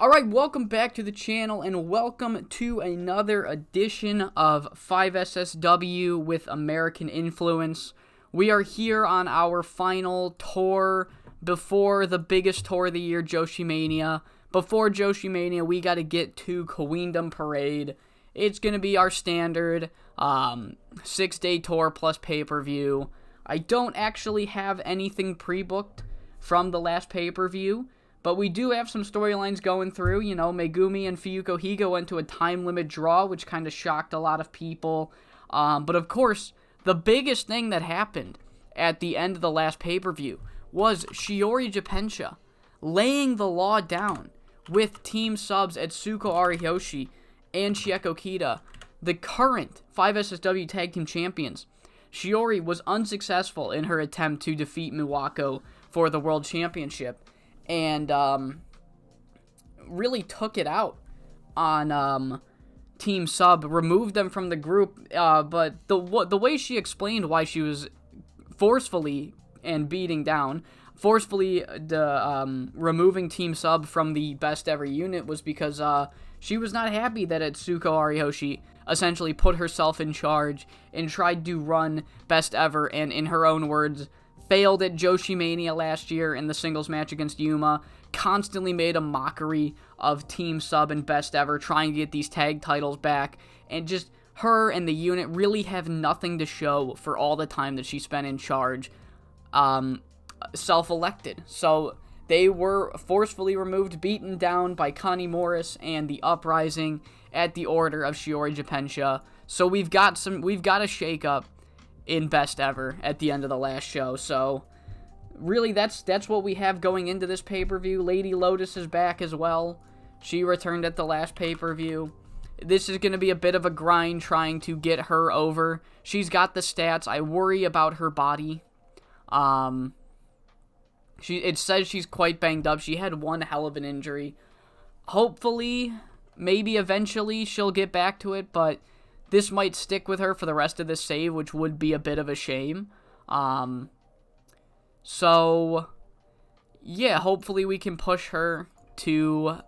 Alright, welcome back to the channel and welcome to another edition of 5SSW with American Influence. We are here on our final tour before the biggest tour of the year, JoshiMania. Before JoshiMania, we got to get to Queendom Parade. It's going to be our standard 6-day tour plus pay-per-view. I don't actually have anything pre-booked from the last pay-per-view, but we do have some storylines going through. You know, Megumi and Fuyuko Higa went to a time-limit draw, which kind of shocked a lot of people. But of course, the biggest thing that happened at the end of the last pay-per-view was Shiori Jippensha laying the law down with team subs Atsuko Ariyoshi and Chieko Kita, the current 5SSW Tag Team Champions. Shiori was unsuccessful in her attempt to defeat Miwako for the World Championship, and really took it out on Team Sub, removed them from the group, but the way she explained why she was forcefully removing Team Sub from the best ever unit was because she was not happy that Atsuko Ariyoshi essentially put herself in charge and tried to run best ever, and in her own words, failed at JoshiMania last year in the singles match against Yuma, constantly made a mockery of Team Sub and Best Ever, trying to get these tag titles back, and just her and the unit really have nothing to show for all the time that she spent in charge, self-elected. So they were forcefully removed, beaten down by Connie Morris and the Uprising at the order of Shiori Jippensha. So we've got a shake-up in Best Ever at the end of the last show. So really that's what we have going into this pay-per-view. Lady Lotus is back as well. She returned at the last pay-per-view. This is going to be a bit of a grind trying to get her over. She's got the stats. I worry about her body. It says she's quite banged up. She had one hell of an injury. Hopefully, maybe eventually she'll get back to it, but this might stick with her for the rest of the save, which would be a bit of a shame. So, yeah, hopefully we can push her to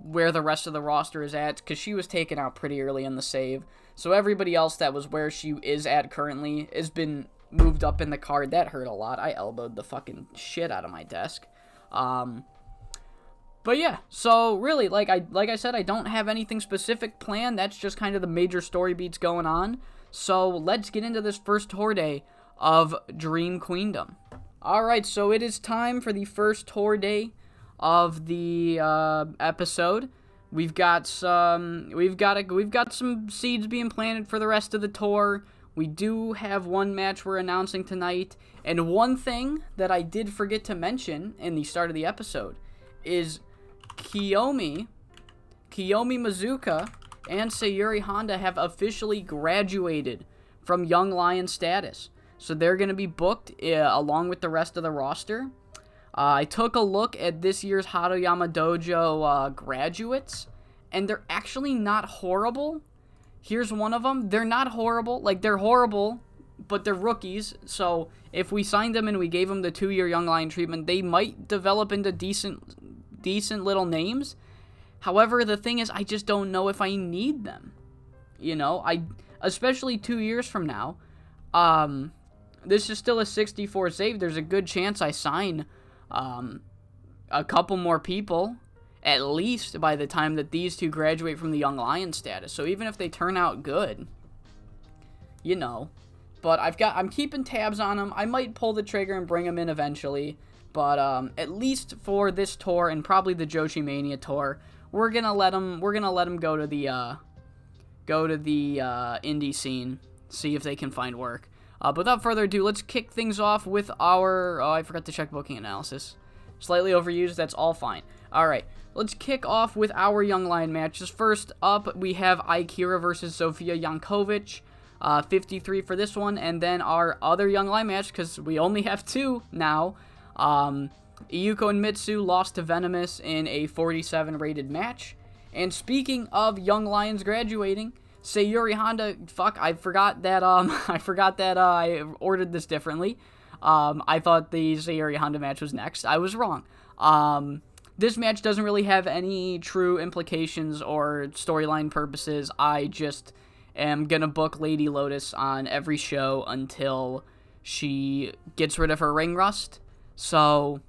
where the rest of the roster is at, because she was taken out pretty early in the save. So everybody else that was where she is at currently has been moved up in the card. That hurt a lot. I elbowed the fucking shit out of my desk. But yeah, so really, like I said, I don't have anything specific planned. That's just kind of the major story beats going on. So let's get into this first tour day of Dream Queendom. Alright, so it is time for the first tour day of the episode. We've got some seeds being planted for the rest of the tour. We do have one match we're announcing tonight. And one thing that I did forget to mention in the start of the episode is Kiyomi Mizuka, and Sayuri Honda have officially graduated from Young Lion status. So they're going to be booked along with the rest of the roster. I took a look at this year's Haruryama Dojo graduates, and they're actually not horrible. Here's one of them. They're not horrible. Like, they're horrible, but they're rookies. So if we signed them and we gave them the 2-year Young Lion treatment, they might develop into decent little names. However, the thing is, I just don't know if I need them. You know, especially 2 years from now. This is still a 64 save. There's a good chance I sign a couple more people, at least by the time that these two graduate from the Young Lion status. So even if they turn out good, you know. But I'm keeping tabs on them. I might pull the trigger and bring them in eventually. But at least for this tour and probably the JoshiMania tour, we're gonna let them go to the indie scene, see if they can find work. But without further ado, let's kick things off with our... Oh, I forgot to check booking analysis. Slightly overused, that's all fine. Alright, let's kick off with our Young Lion matches. First up, we have Aikira versus Sofia Jankovic. 53 for this one. And then our other Young Lion match, because we only have two now. Iyuko and Mitsu lost to Venomous in a 47 rated match. And speaking of Young Lions graduating, Sayuri Honda, I forgot that I ordered this differently. I thought the Sayuri Honda match was next. I was wrong. this match doesn't really have any true implications or storyline purposes. I just am going to book Lady Lotus on every show until she gets rid of her ring rust. So,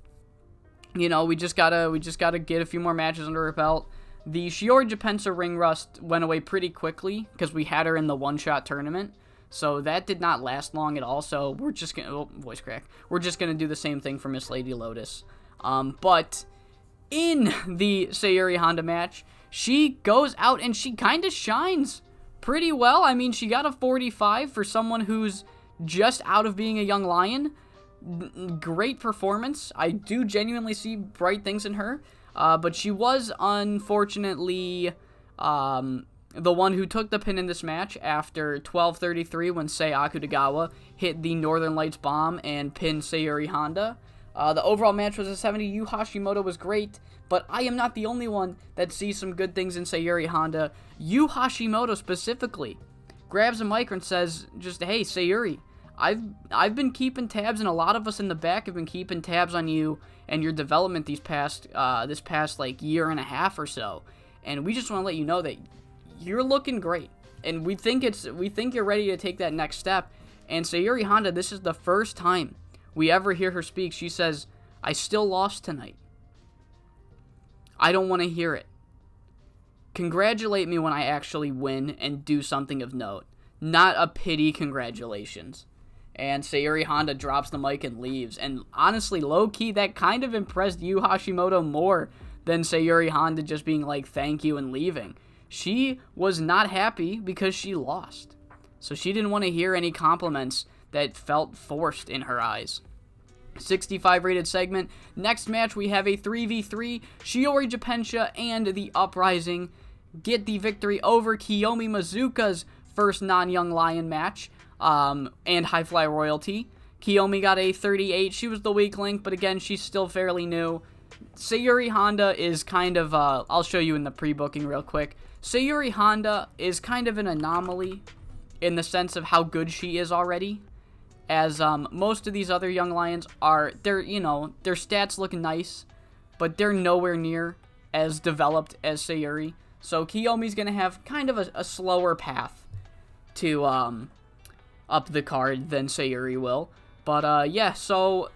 you know, we just gotta get a few more matches under her belt. The Shiori Jippensha ring rust went away pretty quickly because we had her in the one-shot tournament. So that did not last long at all. So we're just gonna voice crack. We're just gonna do the same thing for Miss Lady Lotus. But in the Sayuri Honda match, she goes out and she kind of shines pretty well. I mean, she got a 45 for someone who's just out of being a young lion. Great performance. I do genuinely see bright things in her. But she was unfortunately the one who took the pin in this match after 12:33 when Sei Akutagawa hit the Northern Lights bomb and pinned Sayuri Honda. The overall match was a 70. Yu Hashimoto was great, but I am not the only one that sees some good things in Sayuri Honda. Yu Hashimoto specifically grabs a mic and says, just, hey, Sayuri, I've been keeping tabs, and a lot of us in the back have been keeping tabs on you and your development this past like year and a half or so, and we just want to let you know that you're looking great, and we think you're ready to take that next step. And Sayuri Honda, this is the first time we ever hear her speak. She says, I still lost tonight. I don't want to hear it. Congratulate me when I actually win and do something of note. Not a pity congratulations. And Sayuri Honda drops the mic and leaves. And honestly, low-key, that kind of impressed Yu Hashimoto more than Sayuri Honda just being like, thank you, and leaving. She was not happy because she lost. So she didn't want to hear any compliments that felt forced in her eyes. 65 rated segment. Next match, we have a 3v3. Shiori Jippensha and the Uprising get the victory over Kiyomi Mizuka's first non-Young Lion match, and High Fly Royalty. Kiyomi got a 38. She was the weak link, but again, she's still fairly new. Sayuri Honda is kind of, I'll show you in the pre-booking real quick. Sayuri Honda is kind of an anomaly in the sense of how good she is already. As most of these other Young Lions are, their stats look nice, but they're nowhere near as developed as Sayuri. So Kiyomi's going to have kind of a slower path to up the card than Sayuri will. But yeah, so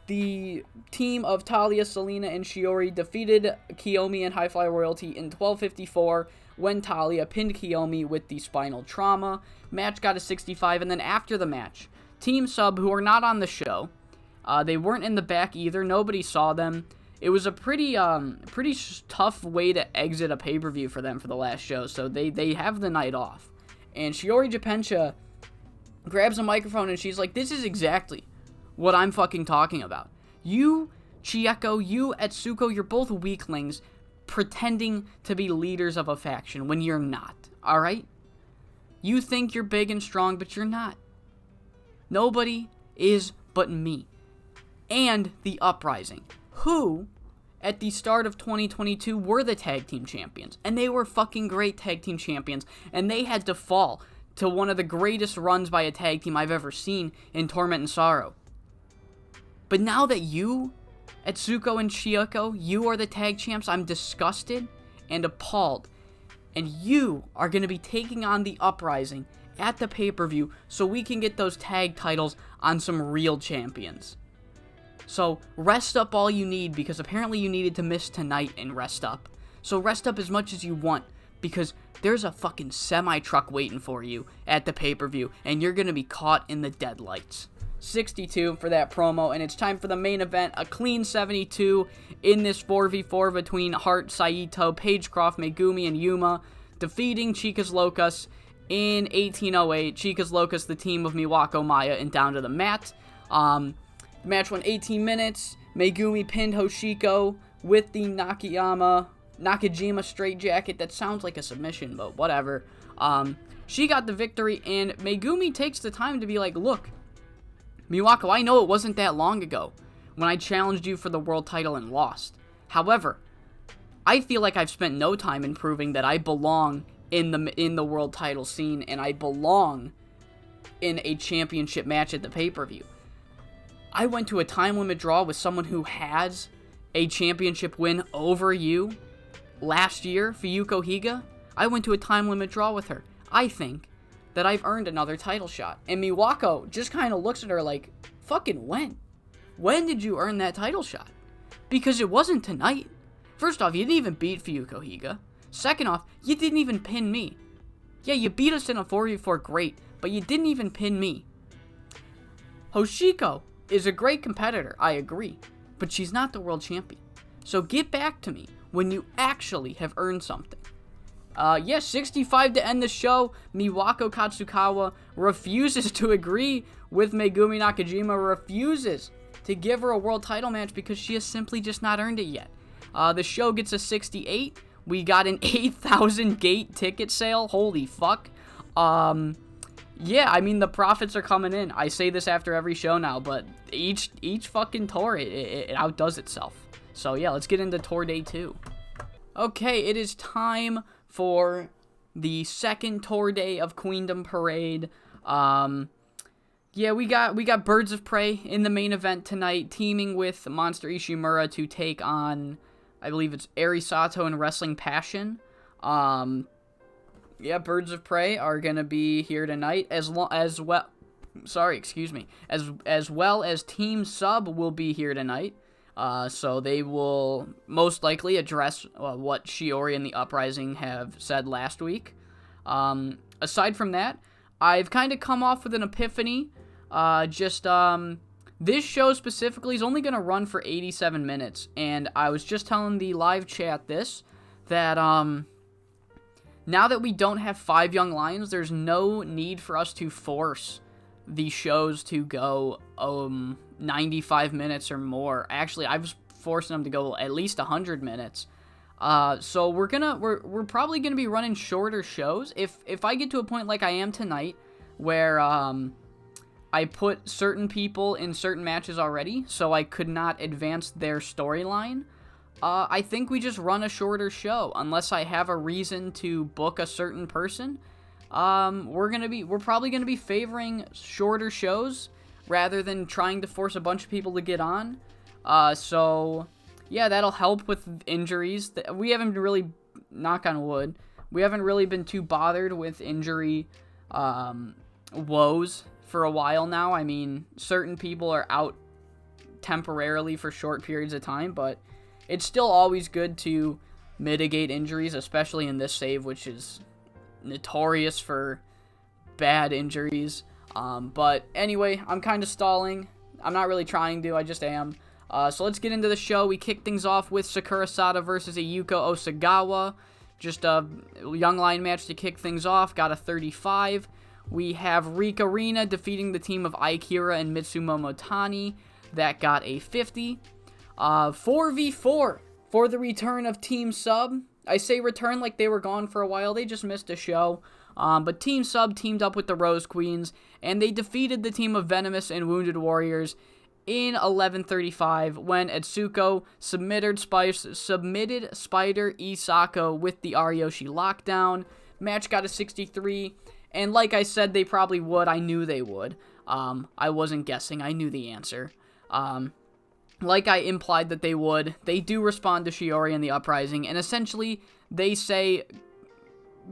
the team of Talia, Selena, and Shiori defeated Kiyomi and High Fly Royalty in 12:54 when Talia pinned Kiyomi with the spinal trauma. Match got a 65, and then after the match, Team Sub, who are not on the show, they weren't in the back either. Nobody saw them. It was a pretty tough way to exit a pay-per-view for them for the last show, so they have the night off. And Shiori Jippensha grabs a microphone and she's like, this is exactly what I'm fucking talking about. You, Chieko, you, Etsuko, you're both weaklings pretending to be leaders of a faction when you're not, alright? You think you're big and strong, but you're not. Nobody is but me. And the Uprising, who, at the start of 2022, were the tag team champions. And they were fucking great tag team champions. And they had to fall to one of the greatest runs by a tag team I've ever seen in Torment and Sorrow. But now that you, Etsuko and Chieko, you are the tag champs, I'm disgusted and appalled. And you are going to be taking on the Uprising at the pay-per-view so we can get those tag titles on some real champions. So rest up all you need, because apparently you needed to miss tonight and rest up. So rest up as much as you want, because there's a fucking semi-truck waiting for you at the pay-per-view, and you're going to be caught in the deadlights. 62 for that promo, and it's time for the main event, a clean 72 in this 4v4 between Hart, Saito, Pagecroft, Megumi, and Yuma, defeating Chicas Locas in 1808. Chicas Locas, the team of Miwako, Maya, and Down to the Mat. The match went 18 minutes. Megumi pinned Hoshiko with the Nakajima straitjacket. That sounds like a submission, but whatever. She got the victory, and Megumi takes the time to be like, look, Miwako, I know it wasn't that long ago when I challenged you for the world title and lost. However, I feel like I've spent no time in proving that I belong in the world title scene, and I belong in a championship match at the pay-per-view. I went to a time limit draw with someone who has a championship win over you last year, Fuyuko Higa. I went to a time limit draw with her. I think that I've earned another title shot. And Miwako just kind of looks at her like, fucking when? When did you earn that title shot? Because it wasn't tonight. First off, you didn't even beat Fuyuko Higa. Second off, you didn't even pin me. Yeah, you beat us in a 4v4, great, but you didn't even pin me. Hoshiko is a great competitor, I agree, but she's not the world champion. So get back to me when you actually have earned something. 65 to end the show. Miwako Katsukawa refuses to agree with Megumi Nakajima, refuses to give her a world title match because she has simply just not earned it yet. The show gets a 68. We got an 8,000 gate ticket sale. Holy fuck. Yeah, I mean, the profits are coming in. I say this after every show now, but each fucking tour, it outdoes itself. So yeah, let's get into tour day 2. Okay, it is time for the second tour day of Queendom Parade. Yeah, we got Birds of Prey in the main event tonight, teaming with Monster Ishimura to take on, I believe it's Arisato and Wrestling Passion. Yeah, Birds of Prey are gonna be here tonight, as well as Team Sub will be here tonight. So they will most likely address what Shiori and the Uprising have said last week. Aside from that, I've kind of come off with an epiphany. This show specifically is only going to run for 87 minutes. And I was just telling the live chat that now that we don't have 5 Young Lions, there's no need for us to force the shows to go 95 minutes or more. Actually, I was forcing them to go at least 100 minutes. So we're probably gonna be running shorter shows. If I get to a point like I am tonight, where I put certain people in certain matches already, so I could not advance their storyline, I think we just run a shorter show unless I have a reason to book a certain person. We're probably gonna be favoring shorter shows rather than trying to force a bunch of people to get on. So yeah, that'll help with injuries. We haven't really, knock on wood, we haven't really been too bothered with injury woes for a while now. I mean, certain people are out temporarily for short periods of time, but it's still always good to mitigate injuries, especially in this save, which is notorious for bad injuries. But anyway, I'm kind of stalling. I'm not really trying to, I just am. So let's get into the show. We kick things off with Sakura Sada versus Ayuko Osagawa. Just a Young Lion match to kick things off. Got a 35. We have Rika Rina defeating the team of Aikira and Mitsumomo Tani. That got a 50. 4v4 for the return of Team Sub. I say return like they were gone for a while. They just missed a show. But Team Sub teamed up with the Rose Queens, and they defeated the team of Venomous and Wounded Warriors in 11:35 when Etsuko submitted Spider Isako with the Ariyoshi lockdown. Match got a 63, and like I said, they probably would. I knew they would. I wasn't guessing. I knew the answer. Like I implied that they would, they do respond to Shiori and the Uprising, and essentially they say,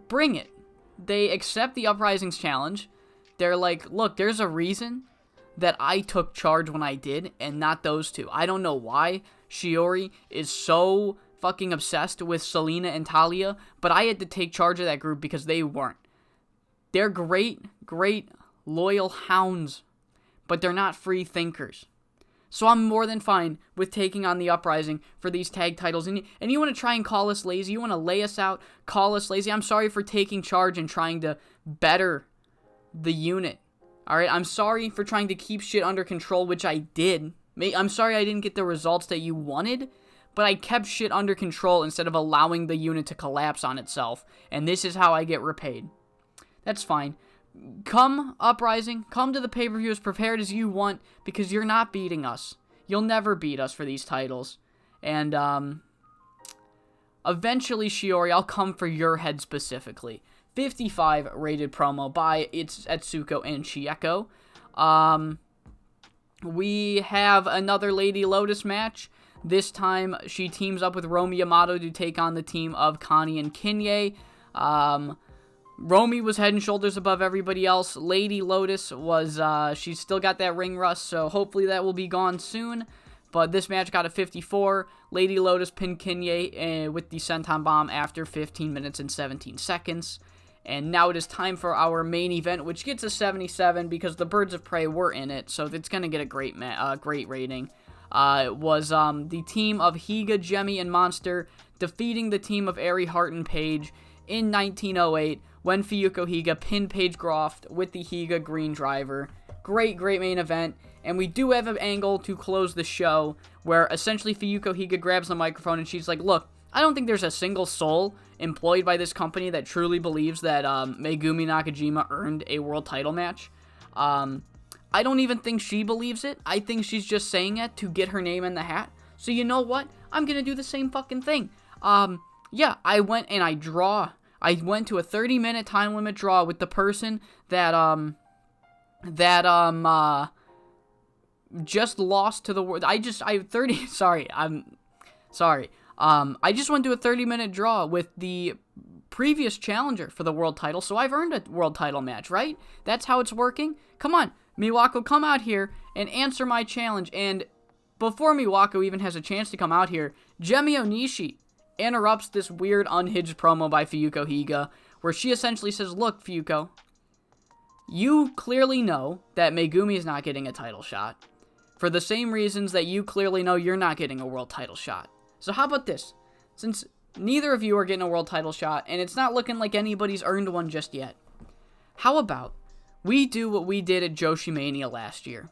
bring it. They accept the Uprising's challenge. They're like, look, there's a reason that I took charge when I did, and not those two. I don't know why Shiori is so fucking obsessed with Selena and Talia, but I had to take charge of that group because they weren't. They're great, loyal hounds, but they're not free thinkers. So I'm more than fine with taking on the Uprising for these tag titles. And you want to try and call us lazy? You want to lay us out, call us lazy? I'm sorry for taking charge and trying to better the unit. Alright, I'm sorry for trying to keep shit under control, which I did. I'm sorry I didn't get the results that you wanted, but I kept shit under control instead of allowing the unit to collapse on itself. And this is how I get repaid. That's fine. Come, Uprising, come to the pay-per-view as prepared as you want, because you're not beating us. You'll never beat us for these titles. And, eventually, Shiori, I'll come for your head specifically. 55 rated promo by Etsuko and Chieko. We have another Lady Lotus match. This time, she teams up with Romi Yamato to take on the team of Connie and Kinye. Romi was head and shoulders above everybody else. Lady Lotus was, she's still got that ring rust, so hopefully that will be gone soon. But this match got a 54. Lady Lotus pinned Kinye with the senton bomb after 15 minutes and 17 seconds. And now it is time for our main event, which gets a 77 because the Birds of Prey were in it, so it's going to get a great rating. It was the team of Higa, Jemmy, and Monster defeating the team of Eri Hart and Paige in 1908 when Fuyuko Higa pinned Paige Groft with the Higa Green Driver. Great main event. And we do have an angle to close the show where essentially Fuyuko Higa grabs the microphone and she's like, look, I don't think there's a single soul employed by this company that truly believes that Megumi Nakajima earned a world title match. I don't even think she believes it. I think she's just saying it to get her name in the hat. So you know what? I'm going to do the same fucking thing. Yeah, I went and I went to a 30-minute time limit draw with the person that just lost to the world. I just went to a 30-minute draw with the previous challenger for the world title, so I've earned a world title match, right? That's how it's working. Come on, Miwako, come out here and answer my challenge. And before Miwako even has a chance to come out here, Jemi Onishi interrupts this weird unhinged promo by Fuyuko Higa, where she essentially says, look, Fuyuko, you clearly know that Megumi is not getting a title shot, for the same reasons that you clearly know you're not getting a world title shot. So how about this? Since neither of you are getting a world title shot, and it's not looking like anybody's earned one just yet, how about we do what we did at JoshiMania last year,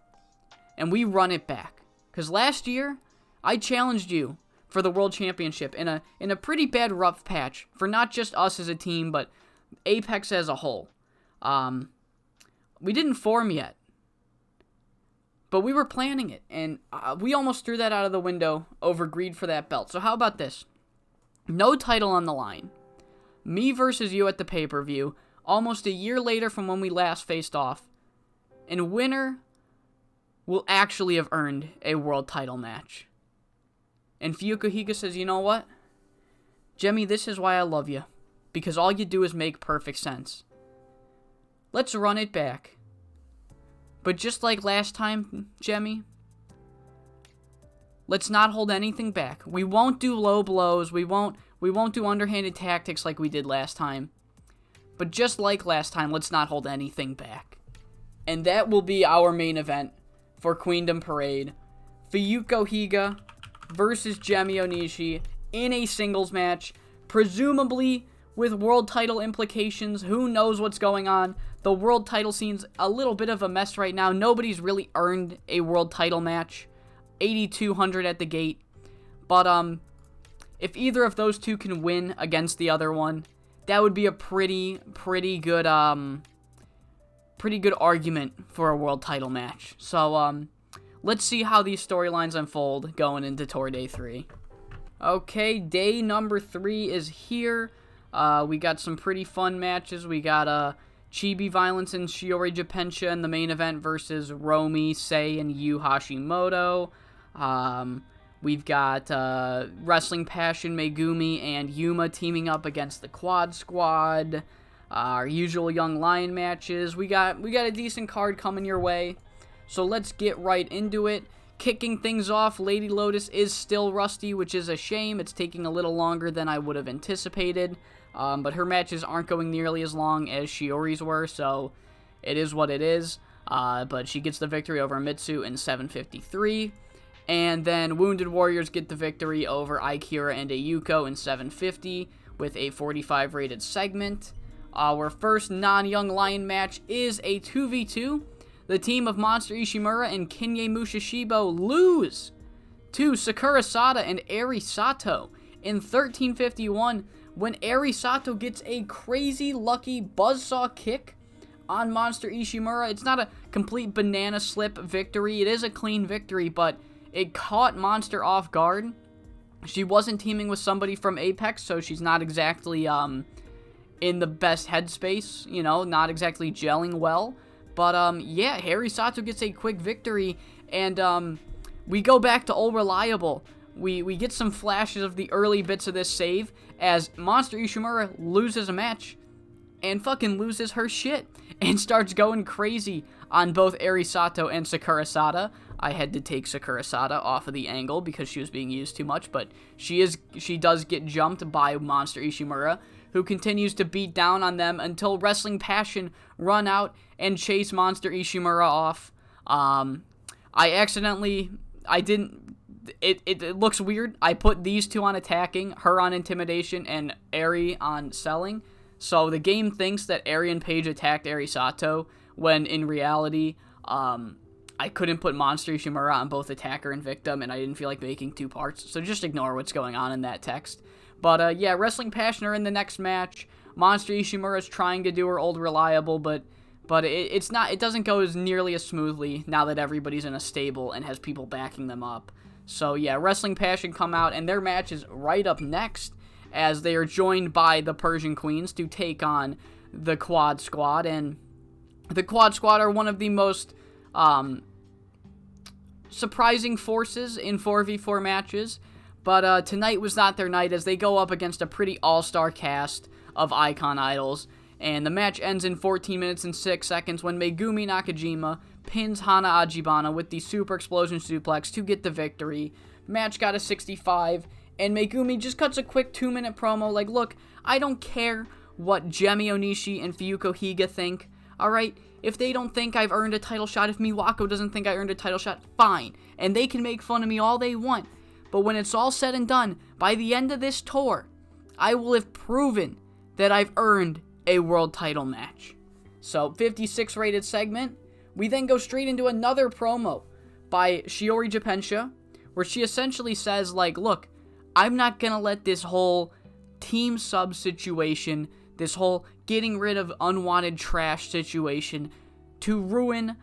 and we run it back? Because last year, I challenged you for the World Championship in a pretty bad rough patch, for not just us as a team, but Apex as a whole. We didn't form yet, but we were planning it, and we almost threw that out of the window over greed for that belt. So how about this? No title on the line. Me versus you at the pay-per-view, almost a year later from when we last faced off, and winner will actually have earned a world title match. And Fuyuko Higa says, you know what? Jemmy, this is why I love you, because all you do is make perfect sense. Let's run it back. But just like last time, Jemmy, let's not hold anything back. We won't do low blows. We won't do underhanded tactics like we did last time. But just like last time, let's not hold anything back. And that will be our main event for Queendom Parade. Fuyuko Higa versus Jemi Onishi in a singles match, presumably with world title implications. Who knows what's going on? The world title scene's a little bit of a mess right now. Nobody's really earned a world title match. 8,200 at the gate. But if either of those two can win against the other one, that would be a pretty good argument for a world title match. So let's see how these storylines unfold going into Tour Day 3. Okay, day number 3 is here. We got some pretty fun matches. We got Chibi Violence and Shiori Jippensha in the main event versus Romi, Sei, and Yu Hashimoto. We've got Wrestling Passion, Megumi, and Yuma teaming up against the Quad Squad. Our usual Young Lion matches. We got a decent card coming your way. So let's get right into it. Kicking things off, Lady Lotus is still rusty, which is a shame. It's taking a little longer than I would have anticipated. But her matches aren't going nearly as long as Shiori's were, so it is what it is. But she gets the victory over Mitsu in 7:53. And then Wounded Warriors get the victory over Aikira and Ayuko in 7:50 with a 45 rated segment. Our first non-Young Lion match is a 2v2. The team of Monster Ishimura and Kinye Mushishibo lose to Sakura Sada and Eri Sato in 13:51 when Eri Sato gets a crazy lucky buzzsaw kick on Monster Ishimura. It's not a complete banana slip victory. It is a clean victory, but it caught Monster off guard. She wasn't teaming with somebody from Apex, so she's not exactly in the best headspace, not exactly gelling well. But, yeah, Eri Sato gets a quick victory, and we go back to old reliable we get some flashes of the early bits of this save as Monster Ishimura loses a match and fucking loses her shit and starts going crazy on both Eri Sato and Sakura Sada. I had to take Sakura Sada off of the angle because she was being used too much, but she does get jumped by Monster Ishimura, who continues to beat down on them until Wrestling Passion run out and chase Monster Ishimura off. It looks weird. I put these two on attacking, her on intimidation, and Eri on selling. So the game thinks that Eri and Paige attacked Eri Sato, when in reality, I couldn't put Monster Ishimura on both attacker and victim, and I didn't feel like making two parts, so just ignore what's going on in that text. But yeah, Wrestling Passion are in the next match. Monster Ishimura is trying to do her old reliable, but it doesn't go as nearly as smoothly now that everybody's in a stable and has people backing them up. So yeah, Wrestling Passion come out, and their match is right up next, as they are joined by the Persian Queens to take on the Quad Squad, and the Quad Squad are one of the most surprising forces in 4v4 matches, but tonight was not their night as they go up against a pretty all-star cast of Icon Idols, and the match ends in 14 minutes and 6 seconds when Megumi Nakajima pins Hana Ajibana with the Super Explosion Suplex to get the victory. Match got a 65, and Megumi just cuts a quick 2-minute promo like, look, I don't care what Jemi Onishi and Fuyuko Higa think, alright? If they don't think I've earned a title shot, if Miwako doesn't think I earned a title shot, fine. And they can make fun of me all they want. But when it's all said and done, by the end of this tour, I will have proven that I've earned a world title match. So, 56 rated segment. We then go straight into another promo by Shiori Jippensha, where she essentially says, like, look, I'm not gonna let this whole team sub situation, this whole getting rid of unwanted trash situation, to ruin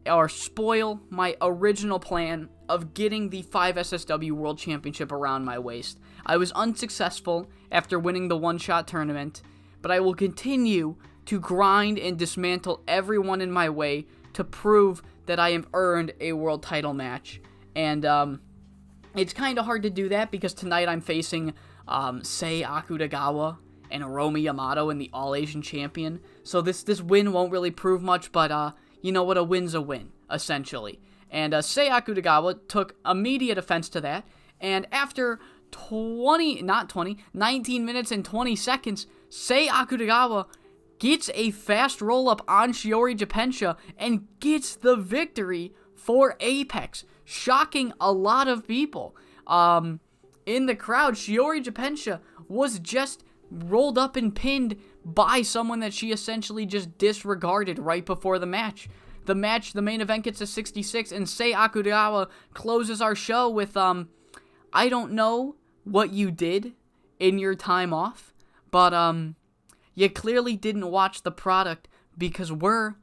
or spoil my original plan of getting the 5SSW World Championship around my waist. I was unsuccessful after winning the one-shot tournament, but I will continue to grind and dismantle everyone in my way to prove that I have earned a world title match. And it's kind of hard to do that because tonight I'm facing Sei Akutagawa and Hiromi Yamato in the All-Asian Champion. So this win won't really prove much, but you know what? A win's a win, essentially. And Sei Akutagawa took immediate offense to that, and after 19 minutes and 20 seconds, Sei Akutagawa gets a fast roll-up on Shiori Jippensha and gets the victory for Apex, shocking a lot of people. In the crowd, Shiori Jippensha was just rolled up and pinned by someone that she essentially just disregarded right before the match. The main event gets a 66, and Sei Akutagawa closes our show with, I don't know what you did in your time off, but, you clearly didn't watch the product because we're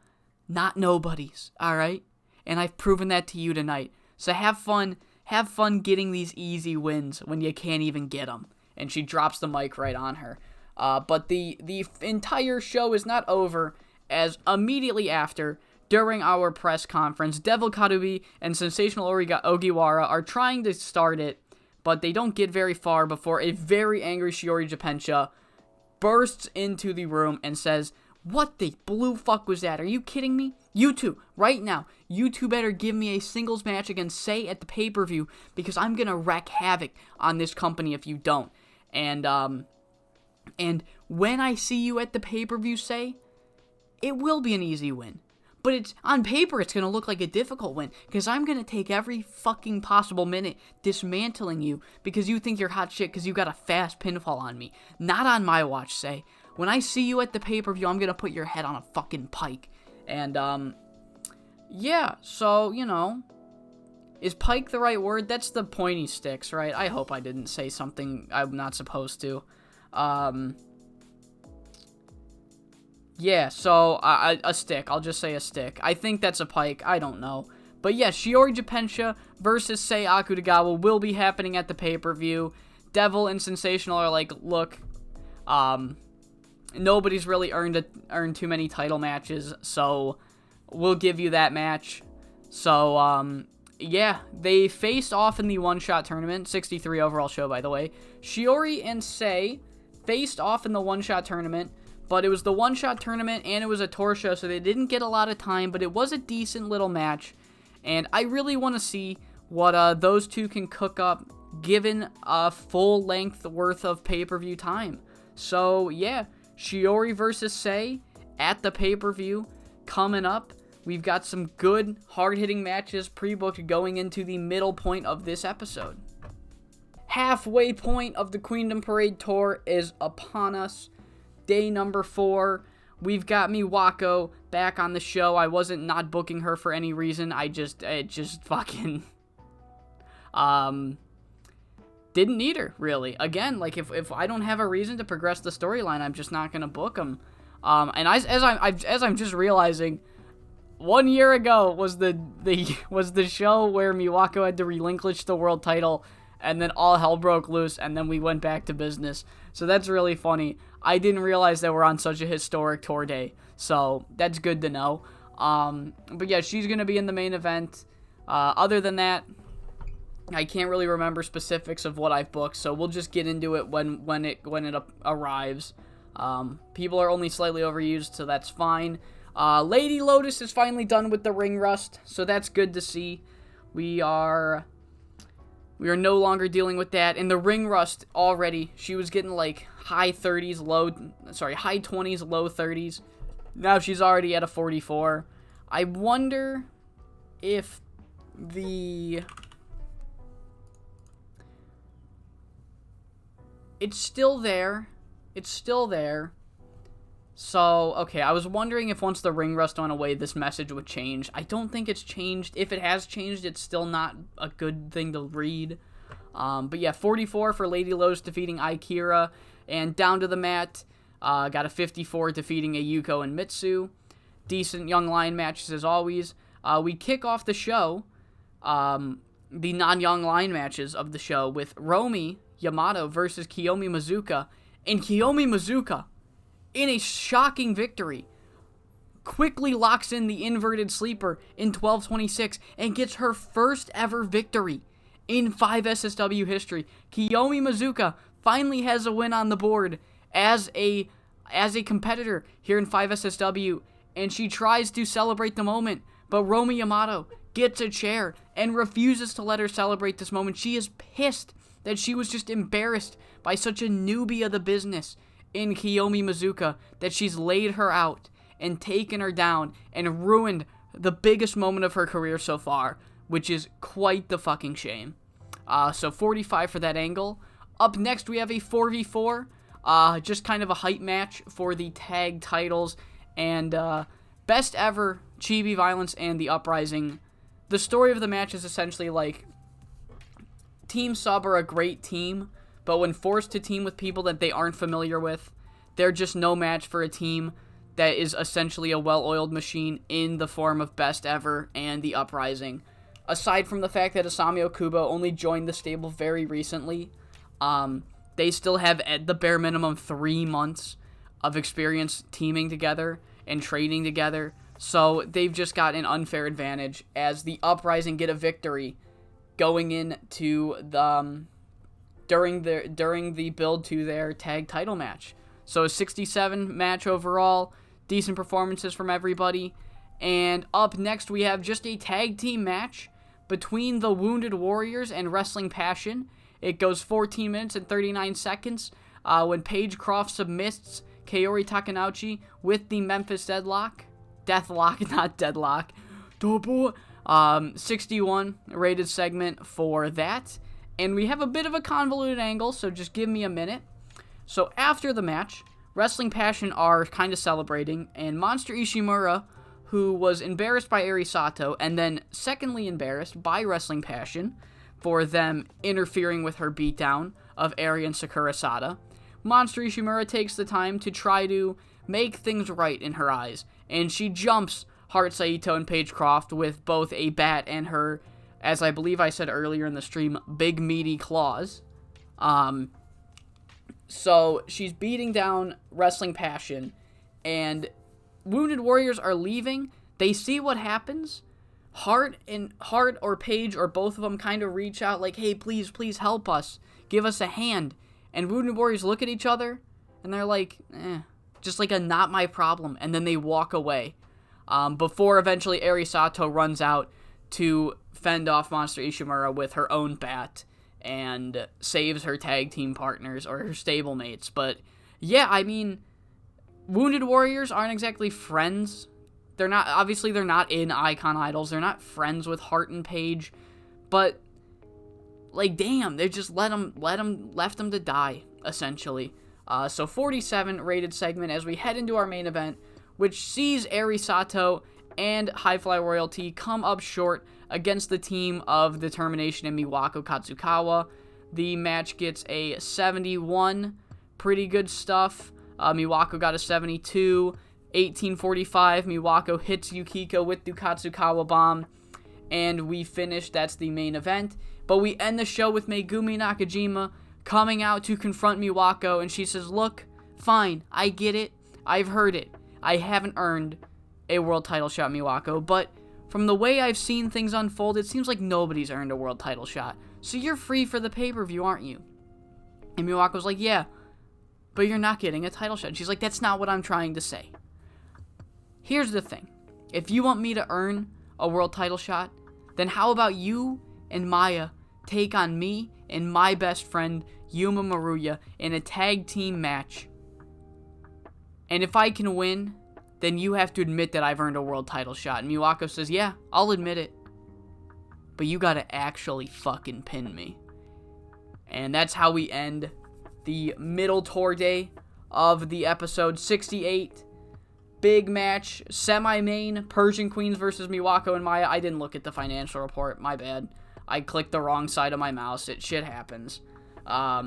not nobodies, alright? And I've proven that to you tonight. So have fun getting these easy wins when you can't even get them. And she drops the mic right on her. But the entire show is not over, as immediately after, during our press conference, Devil Karubi and Sensational Ogiwara are trying to start it, but they don't get very far before a very angry Shiori Jippensha bursts into the room and says, "What the blue fuck was that? Are you kidding me? You two, right now, you two better give me a singles match against Sei at the pay-per-view, because I'm gonna wreak havoc on this company if you don't. And when I see you at the pay-per-view, Sei, it will be an easy win. But it's on paper, it's going to look like a difficult win, because I'm going to take every fucking possible minute dismantling you because you think you're hot shit because you got a fast pinfall on me. Not on my watch, Sei. When I see you at the pay-per-view, I'm going to put your head on a fucking pike." And, yeah, so, you know, is pike the right word? That's the pointy sticks, right? I hope I didn't say something I'm not supposed to. Yeah, so, a stick. I'll just say a stick. I think that's a pike. I don't know. But yeah, Shiori Jippensha versus Sei Akutagawa will be happening at the pay-per-view. Devil and Sensational are like, look, nobody's really earned too many title matches, so we'll give you that match. So, yeah, they faced off in the one-shot tournament. 63 overall show, by the way. Shiori and Sei faced off in the one-shot tournament, but it was the one-shot tournament and it was a tour show, so they didn't get a lot of time, but it was a decent little match. And I really want to see what those two can cook up given a full length worth of pay-per-view time. So, yeah, Shiori versus Sei at the pay-per-view coming up. We've got some good, hard-hitting matches pre-booked going into the middle point of this episode. Halfway point of the Queendom Parade Tour is upon us. Day number 4. We've got Miwako back on the show. I wasn't not booking her for any reason. It just fucking didn't need her, really. Again, like, if I don't have a reason to progress the storyline, I'm just not gonna book them. And as I'm just realizing, 1 year ago was the show where Miwako had to relinquish the world title, and then all hell broke loose, and then we went back to business. So that's really funny. I didn't realize that we're on such a historic tour day, so that's good to know. But yeah, she's gonna be in the main event. Other than that, I can't really remember specifics of what I've booked, so we'll just get into it when it arrives. People are only slightly overused, so that's fine. Lady Lotus is finally done with the ring rust, so that's good to see. We are no longer dealing with that. And the ring rust already, she was getting like high 20s, low 30s. Now she's already at a 44. I wonder if it's still there. It's still there. So, okay, I was wondering if once the ring rust went away, this message would change. I don't think it's changed. If it has changed, it's still not a good thing to read. But yeah, 44 for Lady Lotus defeating Akira. And down to the mat, got a 54 defeating a Yuko and Mitsu. Decent young lion matches as always. We kick off the show, the non-young lion matches of the show, with Romi Yamato versus Kiyomi Mizuka. And Kiyomi Mizuka, in a shocking victory, quickly locks in the inverted sleeper in 12:26 and gets her first ever victory in 5SSW history. Kiyomi Mizuka finally has a win on the board as a competitor here in 5SSW, and she tries to celebrate the moment, but Romi Yamato gets a chair and refuses to let her celebrate this moment. She is pissed that she was just embarrassed by such a newbie of the business in Kiyomi Mizuka, that she's laid her out and taken her down and ruined the biggest moment of her career so far, which is quite the fucking shame. So 45 for that angle. Up next, we have a 4v4, just kind of a hype match for the tag titles, and best ever Chibi Violence and the Uprising. The story of the match is essentially like, Team Sub are a great team, but when forced to team with people that they aren't familiar with, they're just no match for a team that is essentially a well-oiled machine in the form of Best Ever and the Uprising. Aside from the fact that Asami Okubo only joined the stable very recently, they still have at the bare minimum 3 months of experience teaming together and training together, so they've just got an unfair advantage as the Uprising get a victory going into the during the build to their tag title match. So a 67 match overall, decent performances from everybody. And up next we have just a tag team match between the Wounded Warriors and Wrestling Passion. It goes 14 minutes and 39 seconds when Paige Croft submits Kaori Takanouchi with the Memphis Deathlock, not Deadlock. 61 rated segment for that. And we have a bit of a convoluted angle, so just give me a minute. So after the match, Wrestling Passion are kind of celebrating, and Monster Ishimura, who was embarrassed by Eri Sato, and then secondly embarrassed by Wrestling Passion for them interfering with her beatdown of Eri and Sakura Sada, Monster Ishimura takes the time to try to make things right in her eyes, and she jumps Heart Saito and Paige Croft with both a bat and her, as I believe I said earlier in the stream, big meaty claws. So she's beating down Wrestling Passion, and Wounded Warriors are leaving. They see what happens. Hart or Paige or both of them kind of reach out like, hey, please help us. Give us a hand. And Wounded Warriors look at each other and they're like, just like a not my problem. And then they walk away. Before eventually Eri Sato runs out to fend off Monster Ishimura with her own bat and saves her tag team partners or her stablemates. But yeah, I mean, Wounded Warriors aren't exactly friends. They're not in Icon Idols. They're not friends with Hart and Paige. But like, damn, they just left them to die, essentially. So 47 rated segment as we head into our main event, which sees Eri Sato and High Fly Royalty come up short against the team of Determination and Miwako Katsukawa. The match gets a 71. Pretty good stuff. Miwako got a 72. 1845, Miwako hits Yukiko with the Katsukawa bomb. And we finish. That's the main event. But we end the show with Megumi Nakajima coming out to confront Miwako. And she says, look, fine, I get it. I've heard it. I haven't earned a world title shot, Miwako, but from the way I've seen things unfold, it seems like nobody's earned a world title shot. So you're free for the pay-per-view, aren't you? And Miwako's like, yeah, but you're not getting a title shot. And she's like, that's not what I'm trying to say. Here's the thing. If you want me to earn a world title shot, then how about you and Maya take on me and my best friend, Yuma Maruya, in a tag team match? And if I can win, then you have to admit that I've earned a world title shot. And Miwako says, yeah, I'll admit it. But you gotta actually fucking pin me. And that's how we end the middle tour day of the episode 68. Big match, semi-main, Persian Queens versus Miwako and Maya. I didn't look at the financial report, my bad. I clicked the wrong side of my mouse. Shit happens. I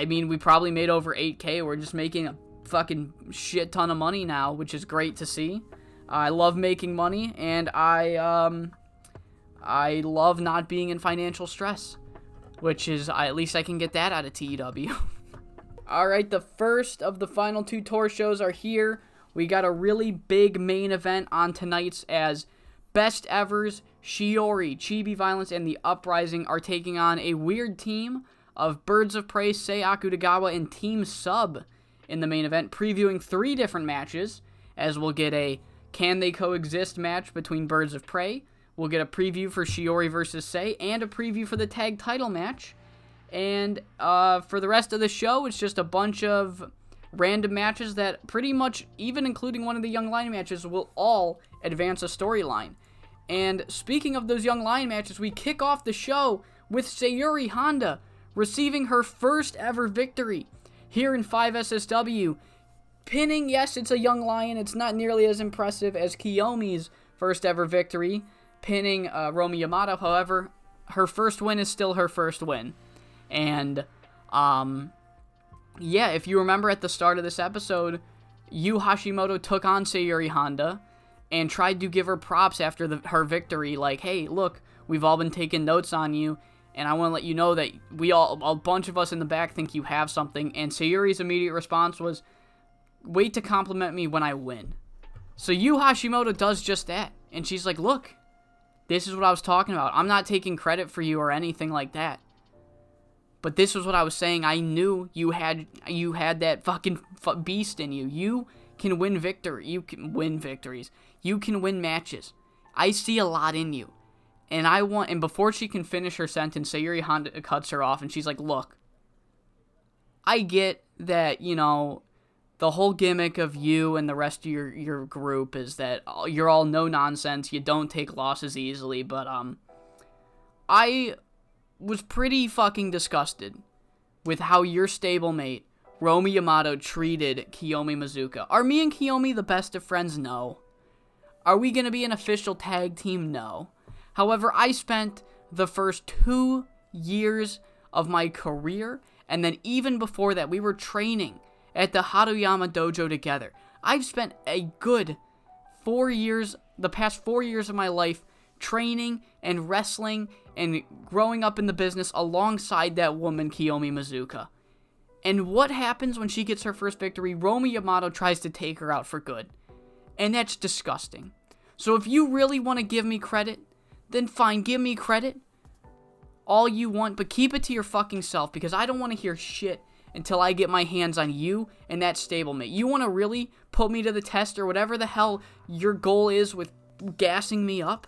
mean, we probably made over 8K. We're just making a fucking shit ton of money now, which is great to see. I love making money, and I love not being in financial stress, which is, at least I can get that out of TEW. Alright, the first of the final two tour shows are here. We got a really big main event on tonight's as Best Evers, Shiori, Chibi Violence, and The Uprising are taking on a weird team of Birds of Prey, Sei Akutagawa, and Team Sub in the main event, previewing 3 different matches, as we'll get a Can They Coexist match between Birds of Prey, we'll get a preview for Shiori versus Sei, and a preview for the tag title match. And for the rest of the show, it's just a bunch of random matches that pretty much, even including one of the Young Lion matches, will all advance a storyline. And speaking of those Young Lion matches, we kick off the show with Sayuri Honda receiving her first ever victory here in 5SSW. Pinning, yes, it's a Young Lion. It's not nearly as impressive as Kiyomi's first ever victory, pinning Romi Yamato. However, her first win is still her first win. And, yeah, if you remember at the start of this episode, Yu Hashimoto took on Sayuri Honda and tried to give her props after her victory, like, hey, look, we've all been taking notes on you, and I want to let you know that a bunch of us in the back think you have something. And Sayuri's immediate response was, wait to compliment me when I win. So Yu Hashimoto does just that. And she's like, look, this is what I was talking about. I'm not taking credit for you or anything like that. But this was what I was saying. I knew you had that fucking beast in you. You can win victory. You can win victories. You can win matches. I see a lot in you. And before she can finish her sentence, Sayuri Honda cuts her off, and she's like, look, I get that, the whole gimmick of you and the rest of your group is that you're all no nonsense, you don't take losses easily, but, I was pretty fucking disgusted with how your stablemate, Romi Yamato, treated Kiyomi Mizuka. Are me and Kiyomi the best of friends? No. Are we gonna be an official tag team? No. However, I spent the first 2 years of my career, and then even before that, we were training at the Haruyama Dojo together. I've spent a good 4 years, the past 4 years of my life, training and wrestling and growing up in the business alongside that woman, Kiyomi Mizuka. And what happens when she gets her first victory? Romi Yamato tries to take her out for good. And that's disgusting. So if you really want to give me credit, then fine, give me credit all you want, but keep it to your fucking self, because I don't want to hear shit until I get my hands on you and that stablemate. You want to really put me to the test, or whatever the hell your goal is with gassing me up?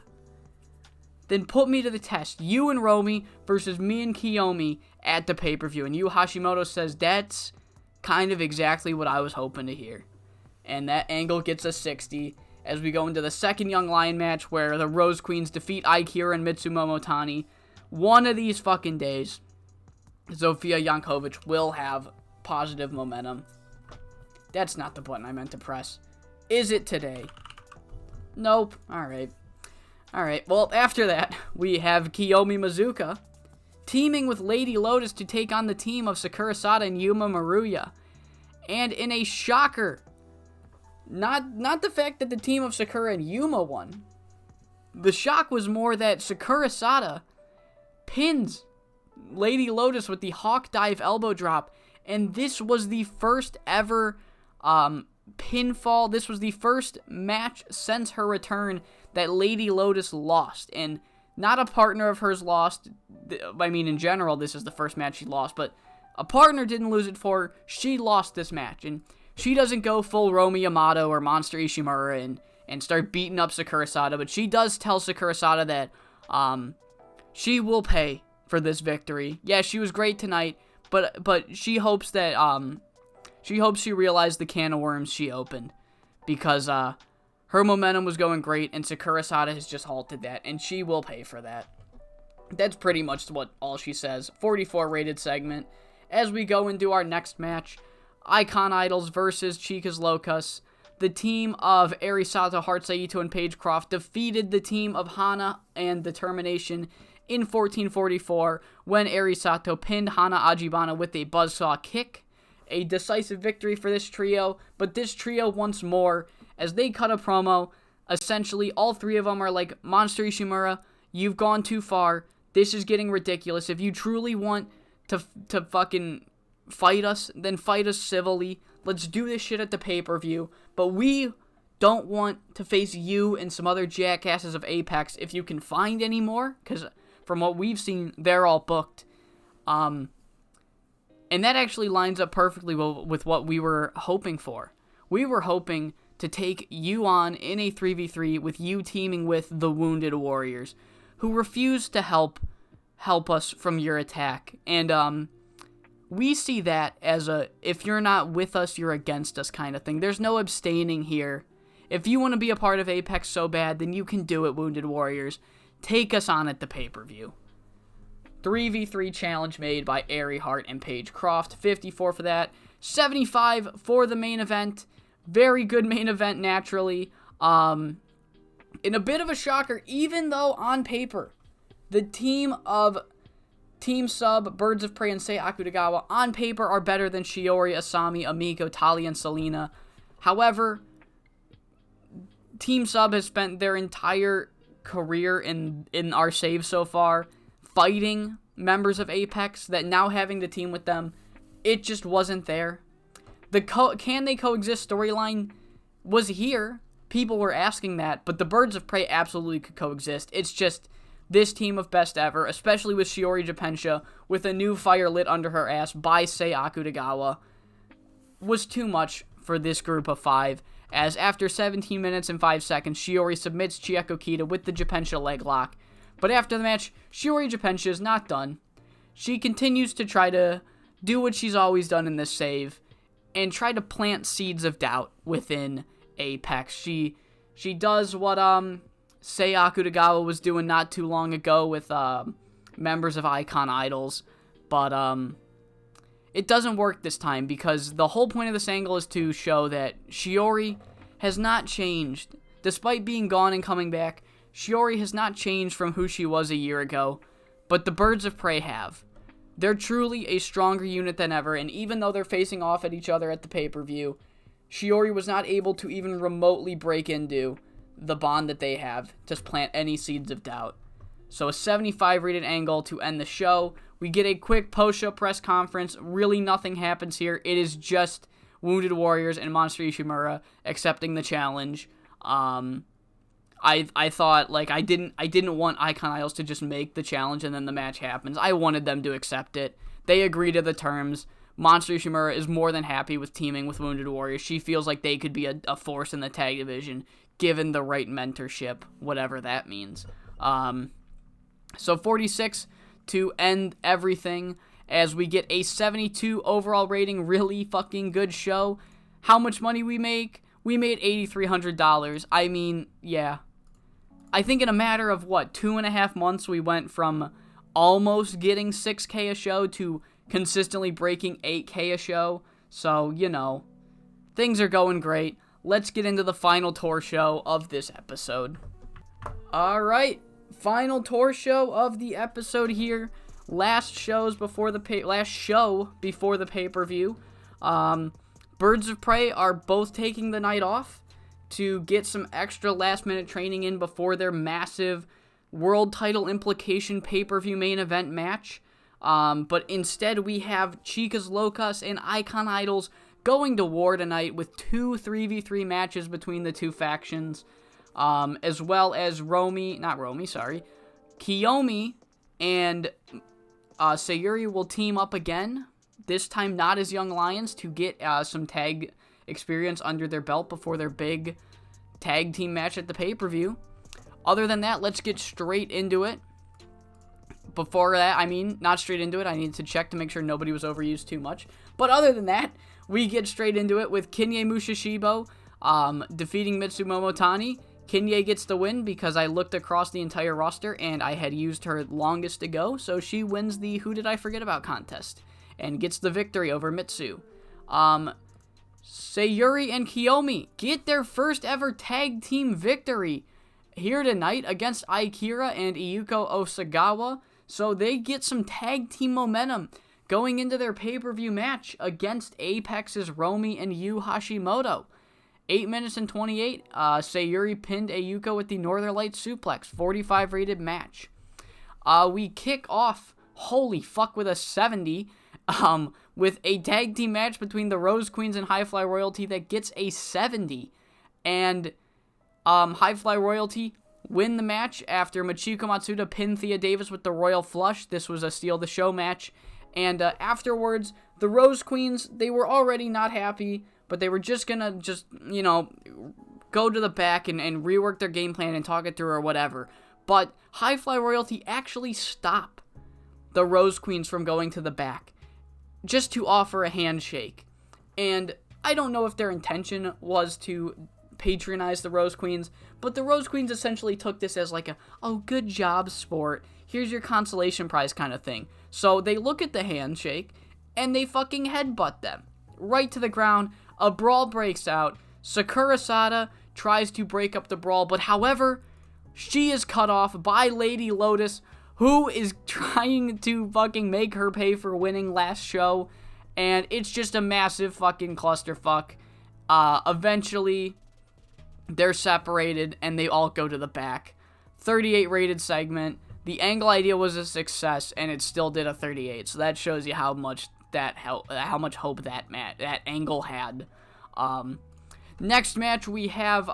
Then put me to the test. You and Romy versus me and Kiyomi at the pay-per-view. And Yu Hashimoto says, that's kind of exactly what I was hoping to hear. And that angle gets a 60 as we go into the second Young Lion match, where the Rose Queens defeat Aikira and Mitsumomo Tani. One of these fucking days, Zofia Jankovic will have positive momentum. That's not the button I meant to press. Is it today? Nope. Alright. Alright, well, after that, we have Kiyomi Mizuka teaming with Lady Lotus to take on the team of Sakura Sada and Yuma Maruya. And in a shocker, not the fact that the team of Sakura and Yuma won. The shock was more that Sakura Sada pins Lady Lotus with the Hawk Dive elbow drop. And this was the first ever pinfall. This was the first match since her return that Lady Lotus lost. And not a partner of hers lost. I mean, in general, this is the first match she lost. But a partner didn't lose it for her. She lost this match. And she doesn't go full Romy Yamato or Monster Ishimura and start beating up Sakura Sada. But she does tell Sakura Sada that she will pay for this victory. Yeah, she was great tonight. But she hopes that she realized the can of worms she opened, because her momentum was going great, and Sakura Sada has just halted that, and she will pay for that. That's pretty much all she says. 44 rated segment. As we go into our next match, Icon Idols versus Chicas Locas. The team of Eri Sato, Heart Saito, and Paige Croft defeated the team of Hana and Determination in 1444 when Eri Sato pinned Hana Ajibana with a buzzsaw kick. A decisive victory for this trio, but this trio once more, as they cut a promo, essentially all three of them are like, Monster Ishimura, you've gone too far, this is getting ridiculous. If you truly want to fucking fight us, then fight us civilly. Let's do this shit at the pay-per-view, but we don't want to face you and some other jackasses of Apex if you can find any more, because from what we've seen, they're all booked. And that actually lines up perfectly with what we were hoping for. We were hoping to take you on in a 3v3 with you teaming with the Wounded Warriors, who refuse to help us from your attack. And we see that as a, if you're not with us, you're against us kind of thing. There's no abstaining here. If you want to be a part of Apex so bad, then you can do it, Wounded Warriors. Take us on at the pay-per-view. 3v3 challenge made by Eri Hart and Paige Croft. 54 for that. 75 for the main event. Very good main event, naturally. In a bit of a shocker, even though on paper, the team of Team Sub, Birds of Prey, and Sei Akutagawa on paper are better than Shiori, Asami, Amiko, Talia, and Selena. However, Team Sub has spent their entire career in our save so far fighting members of Apex, that now having to team with them, it just wasn't there. The can they coexist storyline was here. People were asking that, but the Birds of Prey absolutely could coexist. It's just this team of best ever, especially with Shiori Jippensha, with a new fire lit under her ass by Sei Akutagawa, was too much for this group of five, as after 17 minutes and 5 seconds, Shiori submits Chieko Kita with the Jippensha leg lock. But after the match, Shiori Jippensha is not done. She continues to try to do what she's always done in this save, and try to plant seeds of doubt within Apex. She does what Sei Akutagawa was doing not too long ago with members of Icon Idols, but it doesn't work this time, because the whole point of this angle is to show that Shiori has not changed. Despite being gone and coming back, Shiori has not changed from who she was a year ago, but the Birds of Prey have. They're truly a stronger unit than ever, and even though they're facing off at each other at the pay-per-view, Shiori was not able to even remotely break into the bond that they have to plant any seeds of doubt. So a 75 rated angle to end the show. We get a quick post-show press conference. Really nothing happens here. It is just Wounded Warriors and Monster Ishimura accepting the challenge. I I thought, like, I didn't want Icon Idols to just make the challenge and then the match happens. I wanted them to accept it. They agree to the terms. Monster Ishimura is more than happy with teaming with Wounded Warrior. She feels like they could be a force in the tag division, given the right mentorship, whatever that means. So 46 to end everything, as we get a 72 overall rating. Really fucking good show. How much money we make? We made $8,300. I mean, yeah. I think in a matter of, 2.5 months, we went from almost getting 6K a show to consistently breaking 8K a show. So, things are going great. Let's get into the final tour show of this episode. Alright, final tour show of the episode here. Last show before the pay-per-view. Birds of Prey are both taking the night off to get some extra last-minute training in before their massive world title implication pay-per-view main event match. But instead, we have Chicas Locas and Icon Idols going to war tonight with 2 3v3 matches between the two factions, as well as Kiyomi and Sayuri will team up again, this time not as Young Lions, to get some tag experience under their belt before their big tag team match at the pay-per-view. Other than that, let's get straight into it. Before that, not straight into it, I needed to check to make sure nobody was overused too much. But other than that, we get straight into it with Kinye Mushishibo defeating Mitsu Momotani. Kinye gets the win because I looked across the entire roster and I had used her longest to go, so she wins the Who Did I Forget About contest and gets the victory over Mitsu. Sayuri and Kiyomi get their first ever tag team victory here tonight against Akira and Iyuko Osagawa, so they get some tag team momentum going into their pay-per-view match against Apex's Romy and Yu Hashimoto. 8 minutes and 28, Sayuri pinned Iyuko with the Northern Lights suplex, 45 rated match. We kick off, holy fuck, with a 70, with a tag team match between the Rose Queens and High Fly Royalty that gets a 70, and High Fly Royalty win the match after Michiko Matsuda pinned Thea Davis with the Royal Flush. This was a Steal the Show match, and afterwards, the Rose Queens, they were already not happy, but they were just gonna go to the back and rework their game plan and talk it through or whatever. But High Fly Royalty actually stop the Rose Queens from going to the back just to offer a handshake. And I don't know if their intention was to patronize the Rose Queens, but the Rose Queens essentially took this as like good job, sport. Here's your consolation prize kind of thing. So they look at the handshake and they fucking headbutt them right to the ground. A brawl breaks out. Sakura Sada tries to break up the brawl, but however, she is cut off by Lady Lotus, who is trying to fucking make her pay for winning last show, and it's just a massive fucking clusterfuck. Eventually, they're separated, and they all go to the back. 38 rated segment. The angle idea was a success, and it still did a 38, so that shows you how much hope that angle had. Next match, we have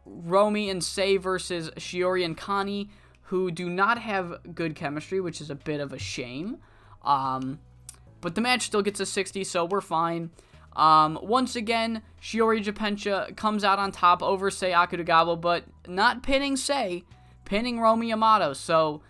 Romy and Sei versus Shiori and Connie, who do not have good chemistry, which is a bit of a shame. But the match still gets a 60, so we're fine. Once again, Shiori Jippensha comes out on top over Sei Akutagawa, but not pinning Sei, pinning Romy Yamato. So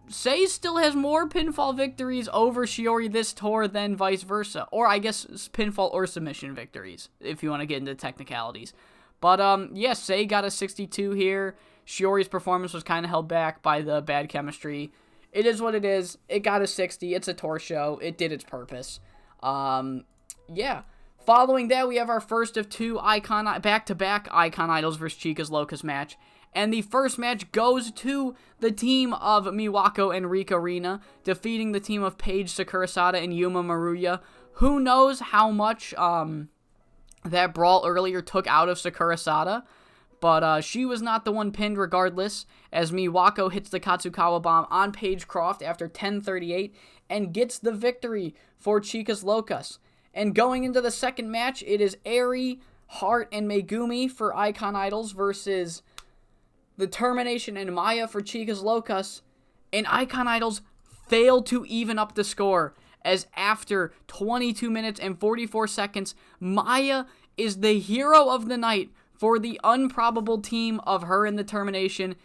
Sei still has more pinfall victories over Shiori this tour than vice versa. Or I guess pinfall or submission victories, if you want to get into technicalities. But yes, Sei got a 62 here. Shiori's performance was kind of held back by the bad chemistry. It is what it is. It got a 60. It's a tour show. It did its purpose. Yeah. Following that, we have our first of two back-to-back Icon Idols versus Chicas Locas match. And the first match goes to the team of Miwako and Rika Rina, defeating the team of Paige Sakurasada and Yuma Maruya. Who knows how much that brawl earlier took out of Sakurasada, but she was not the one pinned regardless, as Miwako hits the Katsukawa bomb on Paige Croft after 10:38 and gets the victory for Chicas Locas. And going into the second match, it is Eri, Hart, and Megumi for Icon Idols versus the termination and Maya for Chicas Locas, and Icon Idols failed to even up the score, as after 22 minutes and 44 seconds, Maya is the hero of the night for the improbable team of her in the termination,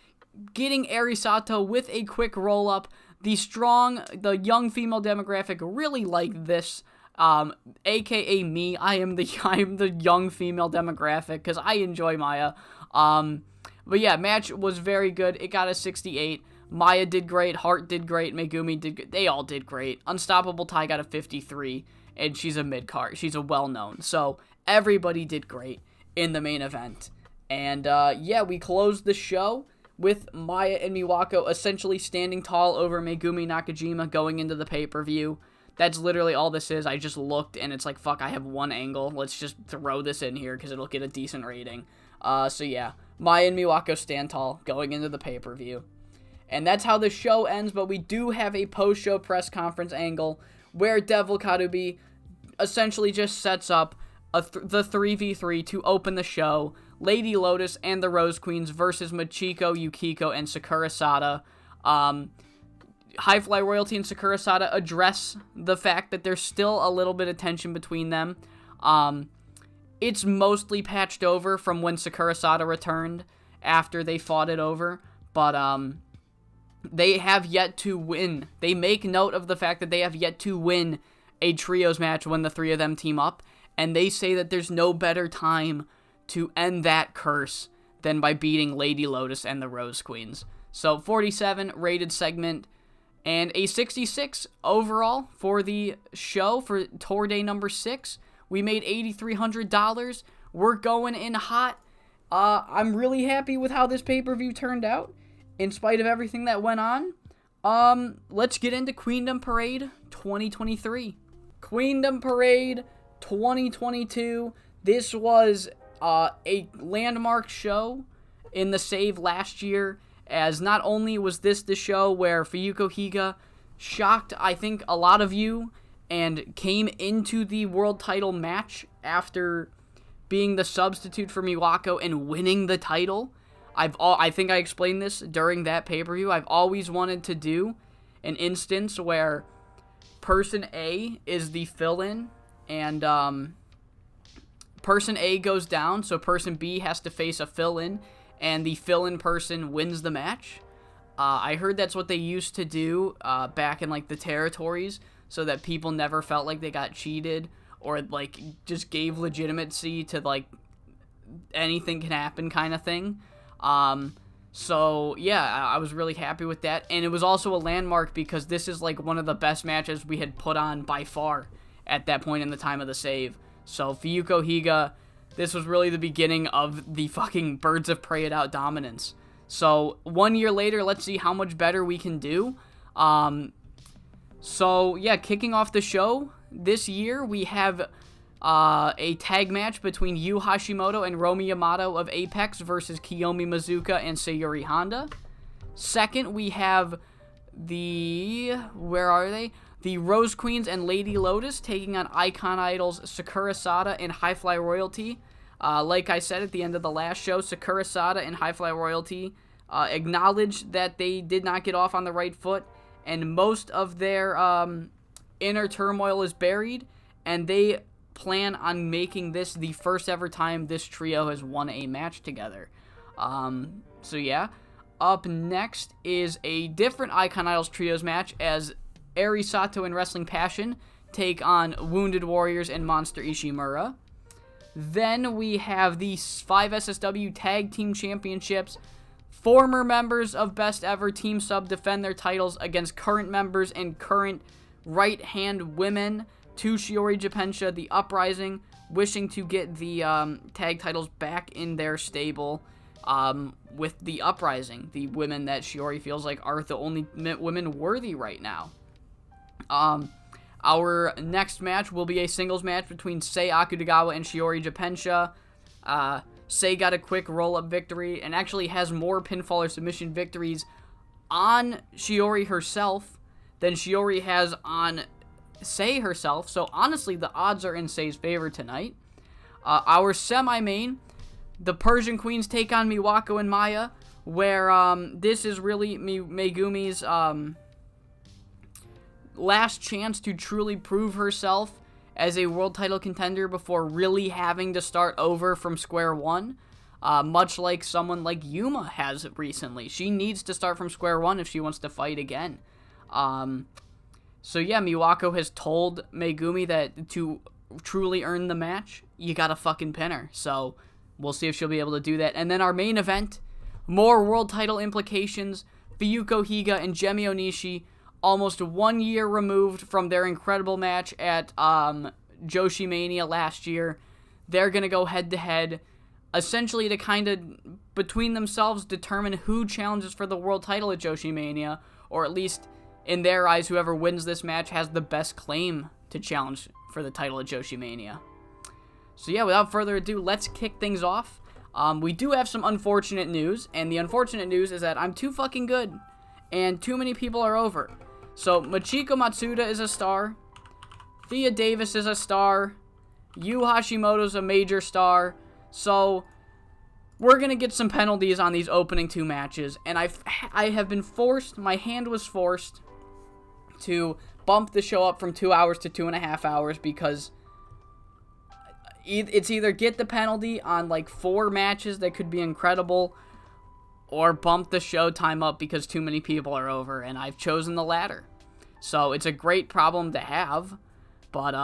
getting Arisato with a quick roll-up. The young female demographic really like this, aka me. I am the young female demographic, because I enjoy Maya. But yeah, match was very good. It got a 68. Maya did great, Hart did great, Megumi did good. They all did great. Unstoppable Tai got a 53, and she's a mid-card. She's a well-known. So everybody did great in the main event. And yeah, we closed the show with Maya and Miwako essentially standing tall over Megumi Nakajima going into the pay-per-view. That's literally all this is. I just looked, and it's like, fuck, I have one angle. Let's just throw this in here, because it'll get a decent rating. So yeah, Maya and Miwako stand tall going into the pay-per-view. And that's how the show ends, but we do have a post-show press conference angle where Devil Karubi essentially just sets up the 3v3 to open the show. Lady Lotus and the Rose Queens versus Machiko, Yukiko, and Sakura Sada. High Fly Royalty and Sakura Sada address the fact that there's still a little bit of tension between them. It's mostly patched over from when Sakura Sada returned after they fought it over, but they have yet to win. They make note of the fact that they have yet to win a trios match when the three of them team up, and they say that there's no better time to end that curse than by beating Lady Lotus and the Rose Queens. So 47 rated segment, and a 66 overall for the show for tour day number 6. We made $8,300. We're going in hot. I'm really happy with how this pay-per-view turned out, in spite of everything that went on. Let's get into Queendom Parade 2023. Queendom Parade 2022. This was a landmark show in the save last year, as not only was this the show where Fuyuko Higa shocked, I think, a lot of you and came into the world title match after being the substitute for Miwako and winning the title. I think I explained this during that pay-per-view. I've always wanted to do an instance where Person A is the fill-in, and Person A goes down, so Person B has to face a fill-in, and the fill-in person wins the match. I heard that's what they used to do back in like the territories, so that people never felt like they got cheated, or like just gave legitimacy to like anything can happen kind of thing. So yeah, I was really happy with that, and it was also a landmark because this is like one of the best matches we had put on by far at that point in the time of the save. So Fuyuko Higa, this was really the beginning of the fucking Birds of Prey It Out dominance. So 1 year later, let's see how much better we can do. So yeah, kicking off the show this year, we have a tag match between Yu Hashimoto and Romi Yamato of Apex versus Kiyomi Mizuka and Sayuri Honda. Second, we have the Rose Queens and Lady Lotus taking on Icon Idols Sakura Sada and High Fly Royalty. Like I said at the end of the last show, Sakura Sada and High Fly Royalty acknowledged that they did not get off on the right foot, and most of their inner turmoil is buried, and they plan on making this the first ever time this trio has won a match together. So yeah, up next is a different Icon Idols trios match as Eri Sato and Wrestling Passion take on Wounded Warriors and Monster Ishimura. Then we have the 5 SSW Tag Team Championships. Former members of Best Ever Team Sub defend their titles against current members and current right-hand women. To Shiori Jippensha, the Uprising, wishing to get the tag titles back in their stable with the Uprising, the women that Shiori feels like are the only women worthy right now. Our next match will be a singles match between Sei Akutagawa and Shiori Jippensha. Sei got a quick roll-up victory and actually has more pinfall or submission victories on Shiori herself than Shiori has on Sei herself. So honestly, the odds are in Sei's favor tonight. Our semi-main, the Persian Queens take on Miwako and Maya, where this is really Megumi's last chance to truly prove herself as a world title contender before really having to start over from square one, much like someone like Yuma has recently. She needs to start from square one if she wants to fight again. So yeah, Miwako has told Megumi that to truly earn the match, you gotta fucking pin her. So we'll see if she'll be able to do that. And then our main event, more world title implications. Fuyuko, Higa, and Jemi Onishi, almost 1 year removed from their incredible match at JoshiMania last year. They're going to go head-to-head, essentially to kind of, between themselves, determine who challenges for the world title at JoshiMania, or at least, in their eyes, whoever wins this match has the best claim to challenge for the title at JoshiMania. So yeah, without further ado, let's kick things off. We do have some unfortunate news, and the unfortunate news is that I'm too fucking good, and too many people are over. So, Michiko Matsuda is a star, Thea Davis is a star, Yu Hashimoto's a major star, so we're going to get some penalties on these opening 2 matches, and I have been forced, my hand was forced to bump the show up from 2 hours to 2.5 hours, because it's either get the penalty on like 4 matches that could be incredible, or bump the show time up because too many people are over, and I've chosen the latter. So it's a great problem to have, but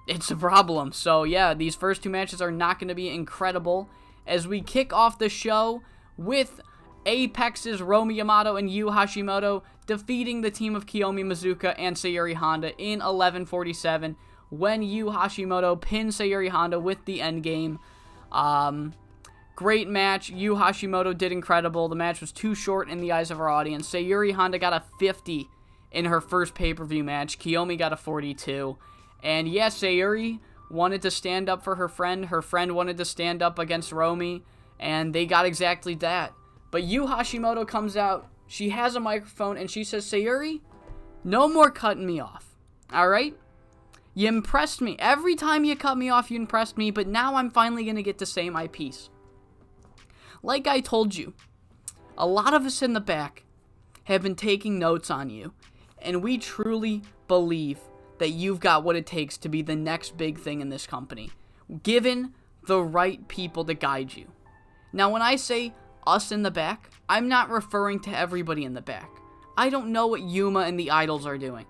it's a problem. So yeah, these first 2 matches are not going to be incredible, as we kick off the show with Apex's Romi Yamato and Yu Hashimoto defeating the team of Kiyomi Mizuka and Sayuri Honda in 11:47, when Yu Hashimoto pins Sayuri Honda with the endgame. Great match. Yu Hashimoto did incredible. The match was too short in the eyes of our audience. Sayuri Honda got a 50 in her first pay-per-view match. Kiyomi got a 42. And yes, Sayuri wanted to stand up for her friend. Her friend wanted to stand up against Romi, and they got exactly that. But Yu Hashimoto comes out. She has a microphone, and she says, Sayuri, no more cutting me off. Alright? You impressed me. Every time you cut me off, you impressed me, but now I'm finally going to get to say my piece. Like I told you, a lot of us in the back have been taking notes on you, and we truly believe that you've got what it takes to be the next big thing in this company, given the right people to guide you. Now, when I say us in the back, I'm not referring to everybody in the back. I don't know what Yuma and the Idols are doing.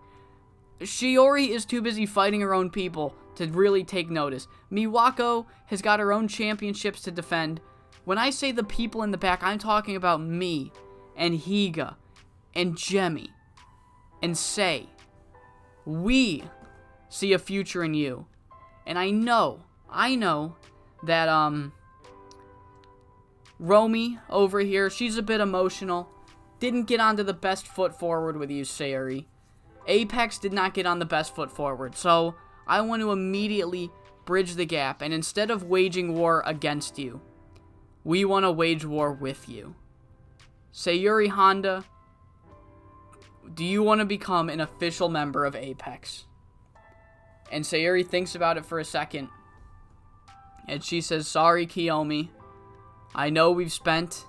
Shiori is too busy fighting her own people to really take notice. Miwako has got her own championships to defend. When I say the people in the back, I'm talking about me, and Higa, and Jemi, and Sei. We see a future in you. And I know that, Romi over here, she's a bit emotional. Didn't get onto the best foot forward with you, Sayuri. Apex did not get on the best foot forward, so I want to immediately bridge the gap, and instead of waging war against you, we want to wage war with you. Sayuri Honda, do you want to become an official member of Apex? And Sayuri thinks about it for a second, and she says, sorry, Kiyomi. I know we've spent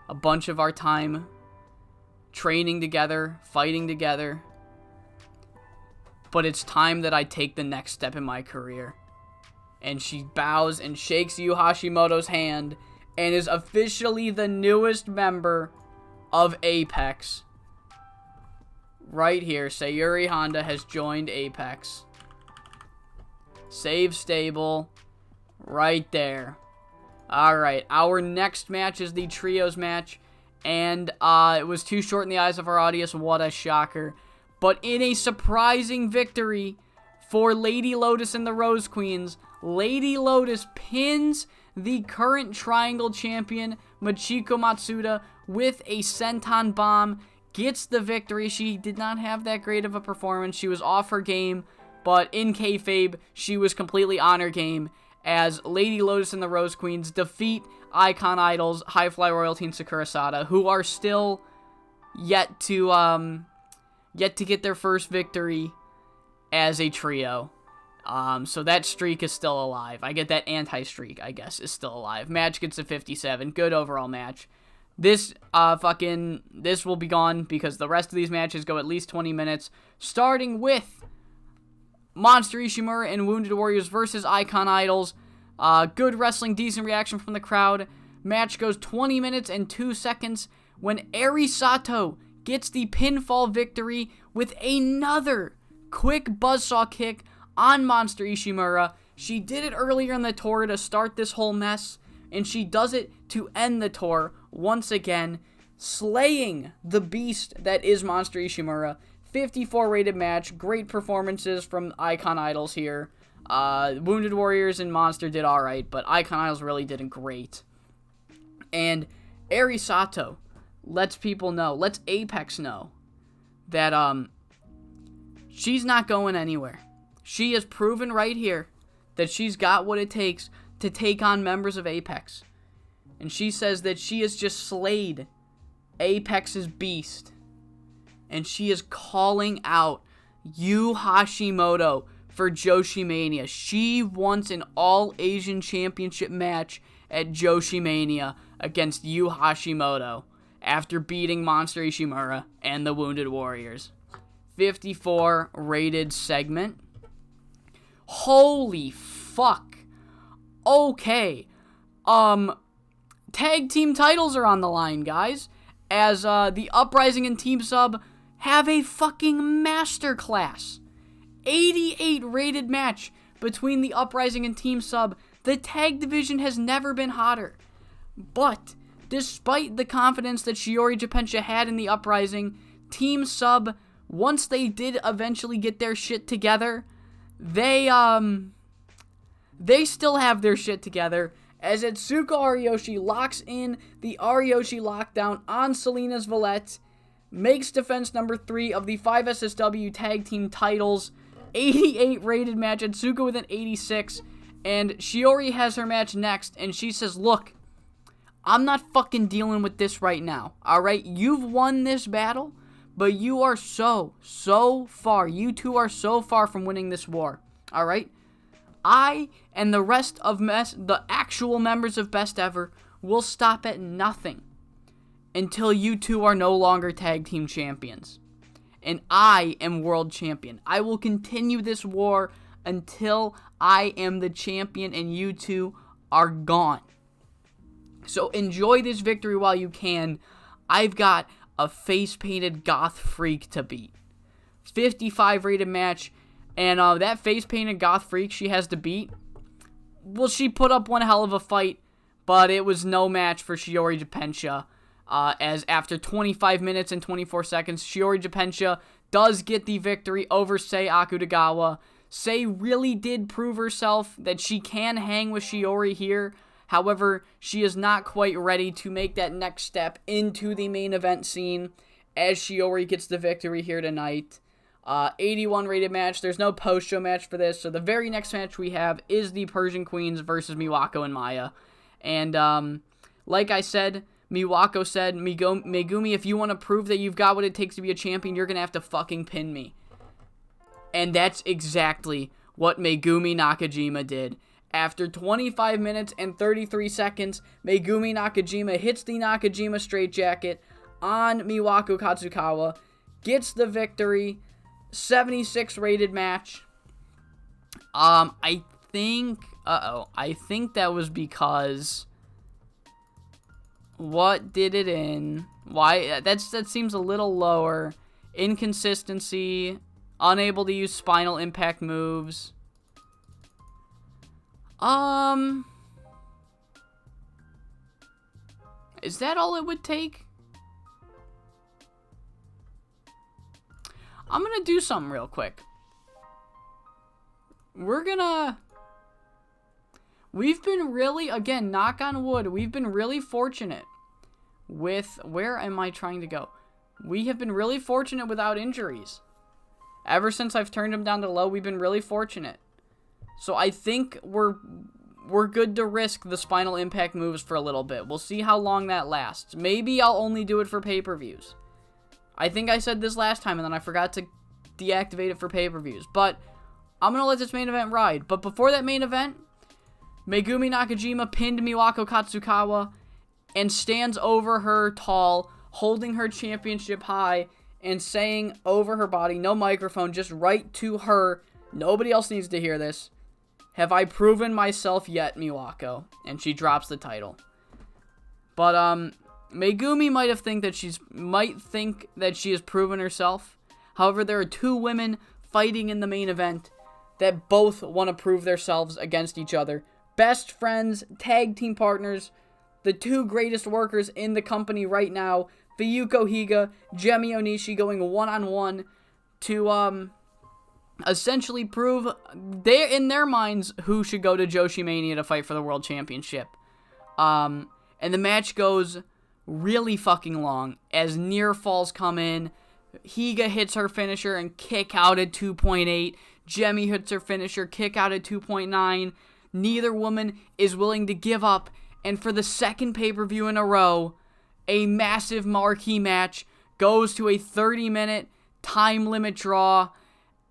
a bunch of our time training together, fighting together, but it's time that I take the next step in my career. And she bows and shakes Yu Hashimoto's hand and is officially the newest member of Apex. Right here, Sayuri Honda has joined Apex. Save stable. Right there. Alright, our next match is the Trios match. And it was too short in the eyes of our audience. What a shocker. But in a surprising victory for Lady Lotus and the Rose Queens, Lady Lotus pins the current Triangle Champion, Michiko Matsuda, with a senton bomb, gets the victory. She did not have that great of a performance. She was off her game, but in kayfabe, she was completely on her game, as Lady Lotus and the Rose Queens defeat Icon Idols, High Fly Royalty, and Sakura Sada, who are still yet to get their first victory as a trio. So that streak is still alive. I get that anti-streak, I guess, is still alive. Match gets a 57. Good overall match. This this will be gone because the rest of these matches go at least 20 minutes, starting with Monster Ishimura and Wounded Warriors versus Icon Idols. Good wrestling, decent reaction from the crowd. Match goes 20 minutes and 2 seconds when Eri Sato gets the pinfall victory with another quick buzzsaw kick on Monster Ishimura. She did it earlier in the tour to start this whole mess, and she does it to end the tour once again, slaying the beast that is Monster Ishimura. 54 rated match, great performances from Icon Idols here. Wounded Warriors and Monster did alright, but Icon Idols really did great. And Eri Sato lets people know, lets Apex know, that she's not going anywhere. She has proven right here that she's got what it takes to take on members of Apex. And she says that she has just slayed Apex's beast. And she is calling out Yu Hashimoto for JoshiMania. She wants an All-Asian Championship match at JoshiMania against Yu Hashimoto after beating Monster Ishimura and the Wounded Warriors. 54 rated segment. Holy fuck. Okay. Tag team titles are on the line, guys, as the Uprising and Team Sub have a fucking masterclass. 88 rated match between the Uprising and Team Sub. The tag division has never been hotter. But despite the confidence that Shiori Jippensha had in the Uprising, Team Sub, once they did eventually get their shit together, they still have their shit together, as Atsuko Ariyoshi locks in the Ariyoshi lockdown on Selena's Valette, makes defense number 3 of the 5SSW tag team titles. 88 rated match, Atsuko with an 86, and Shiori has her match next, and she says, look, I'm not fucking dealing with this right now, alright? You've won this battle, but you are so far, you two are so far from winning this war, alright? I and the rest of the actual members of Best Ever will stop at nothing until you two are no longer tag team champions. And I am world champion. I will continue this war until I am the champion and you two are gone. So enjoy this victory while you can. I've got a face-painted goth freak to beat. 55 rated match. And that face-painted goth freak she has to beat, well, she put up one hell of a fight, but it was no match for Shiori Jippensha. As after 25 minutes and 24 seconds, Shiori Jippensha does get the victory over Sei Akutagawa. Sei really did prove herself that she can hang with Shiori here. However, she is not quite ready to make that next step into the main event scene, as Shiori gets the victory here tonight. 81 rated match. There's no post-show match for this, so the very next match we have is the Persian Queens versus Miwako and Maya. And like I said, Miwako said, Megumi, if you want to prove that you've got what it takes to be a champion, you're going to have to fucking pin me. And that's exactly what Megumi Nakajima did. After 25 minutes and 33 seconds, Megumi Nakajima hits the Nakajima straitjacket on Miwako Katsukawa, gets the victory. 76 rated match. I think that was because, what did it in? Why? That seems a little lower. Inconsistency, unable to use spinal impact moves. Is that all it would take? I'm gonna do something real quick. We've been really, again, knock on wood, we've been really fortunate with, where am I trying to go? We have been really fortunate without injuries. Ever since I've turned him down to low, we've been really fortunate. So I think we're good to risk the spinal impact moves for a little bit. We'll see how long that lasts. Maybe I'll only do it for pay-per-views. I think I said this last time, and then I forgot to deactivate it for pay-per-views. But I'm going to let this main event ride. But before that main event, Megumi Nakajima pinned Miwako Katsukawa and stands over her tall, holding her championship high, and saying over her body, no microphone, just right to her, nobody else needs to hear this, "Have I proven myself yet, Miwako?" And she drops the title. But, Megumi might think that she has proven herself. However, there are two women fighting in the main event that both want to prove themselves against each other. Best friends, tag team partners, the two greatest workers in the company right now, Fuyuko Higa, Gemi Onishi, going one-on-one to, essentially prove in their minds who should go to JoshiMania to fight for the World Championship. And the match goes really fucking long as near falls come in. Higa hits her finisher and kick out at 2.8. Gemi hits her finisher, kick out at 2.9. Neither woman is willing to give up. And for the second pay-per-view in a row, a massive marquee match goes to a 30-minute time limit draw.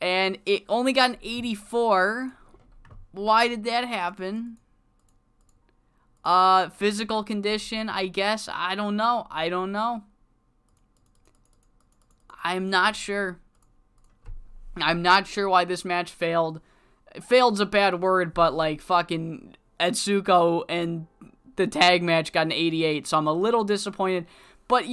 And it only got an 84. Why did that happen? Physical condition, I guess. I don't know. I'm not sure. I'm not sure why this match failed. Failed's a bad word, but like fucking Etsuko and the tag match got an 88, so I'm a little disappointed. But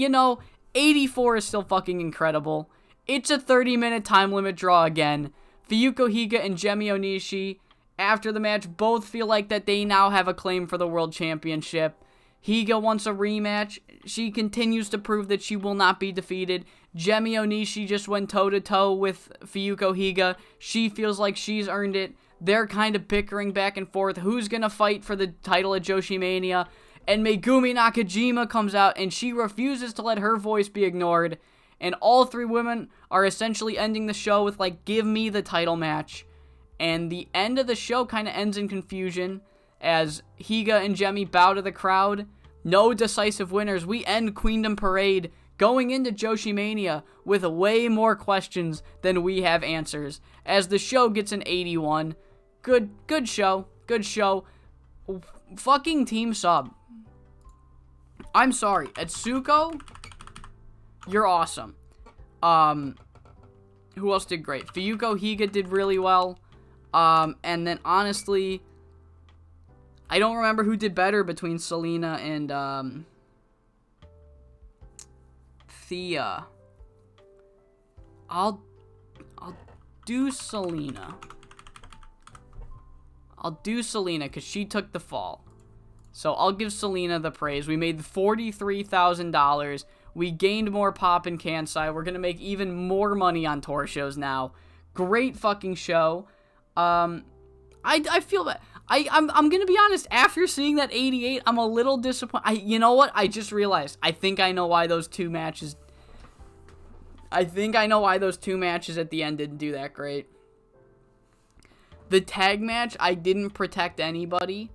84 is still fucking incredible. It's a 30-minute time limit draw again. Fuyuko Higa and Gemi Onishi, after the match, both feel like that they now have a claim for the World Championship. Higa wants a rematch. She continues to prove that she will not be defeated. Gemi Onishi just went toe-to-toe with Fuyuko Higa. She feels like she's earned it. They're kind of bickering back and forth. Who's going to fight for the title at JoshiMania? And Megumi Nakajima comes out, and she refuses to let her voice be ignored. And all three women are essentially ending the show with, like, give me the title match. And the end of the show kind of ends in confusion as Higa and Gemi bow to the crowd. No decisive winners. We end Queendom Parade going into JoshiMania with way more questions than we have answers, as the show gets an 81. Good show. Fucking team sub. I'm sorry. Etsuko, you're awesome. Who else did great? Fuyuko Higa did really well. And then honestly, I don't remember who did better between Selena and, Thea. I'll do Selena. Because she took the fall. So I'll give Selena the praise. We made $43,000. We gained more pop in Kansai. We're going to make even more money on tour shows now. Great fucking show. I feel that I'm gonna be honest, after seeing that 88, I'm a little disappointed. You know what? I just realized. I think I know why those two matches at the end didn't do that great. The tag match, I didn't protect anybody.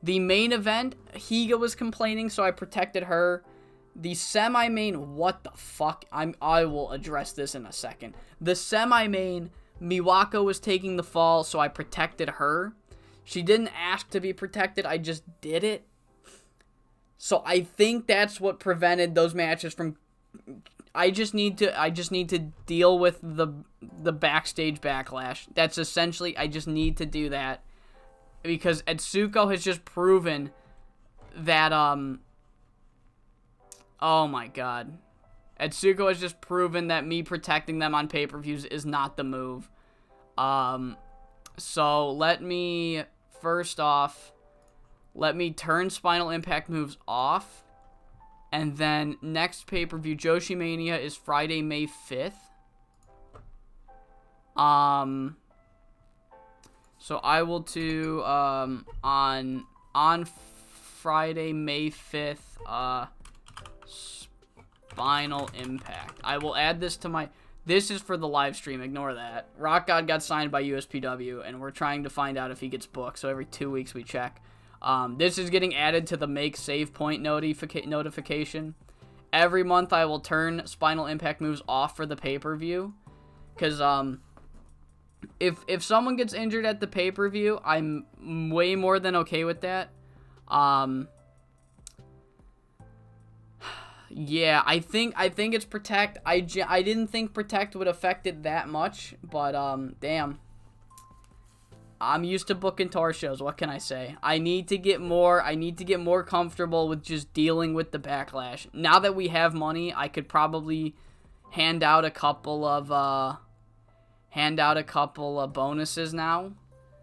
The main event, Higa was complaining, so I protected her. The semi-main, what the fuck? I will address this in a second. The semi-main, Miwako was taking the fall, so I protected her. She didn't ask to be protected, I just did it. So I think that's what prevented those matches from... I just need to deal with the backstage backlash. That's essentially, I just need to do that. Because Etsuko has just proven that, oh my god. Etsuko has just proven that me protecting them on pay-per-views is not the move. So let me, first off, turn Spinal Impact moves off. And then next pay-per-view, JoshiMania, is Friday, May 5th. So I will do, on Friday, May 5th, Spinal Impact. I will add this to my... This is for the live stream. Ignore that. Rock God got signed by USPW, and we're trying to find out if he gets booked. So every 2 weeks we check. This is getting added to the make save point notification. Every month I will turn Spinal Impact moves off for the pay-per-view. Because, if someone gets injured at the pay-per-view, I'm way more than okay with that. Yeah, I think it's Protect. I didn't think Protect would affect it that much, but damn. I'm used to booking tour shows. What can I say? I need to get more comfortable with just dealing with the backlash. Now that we have money, I could probably hand out a couple of bonuses now.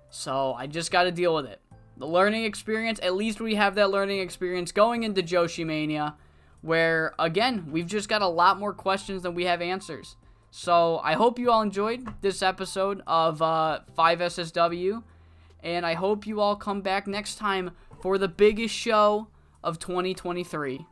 So, I just got to deal with it. The learning experience, at least we have that learning experience going into JoshiMania, where, again, we've just got a lot more questions than we have answers. So, I hope you all enjoyed this episode of 5SSW, and I hope you all come back next time for the biggest show of 2023.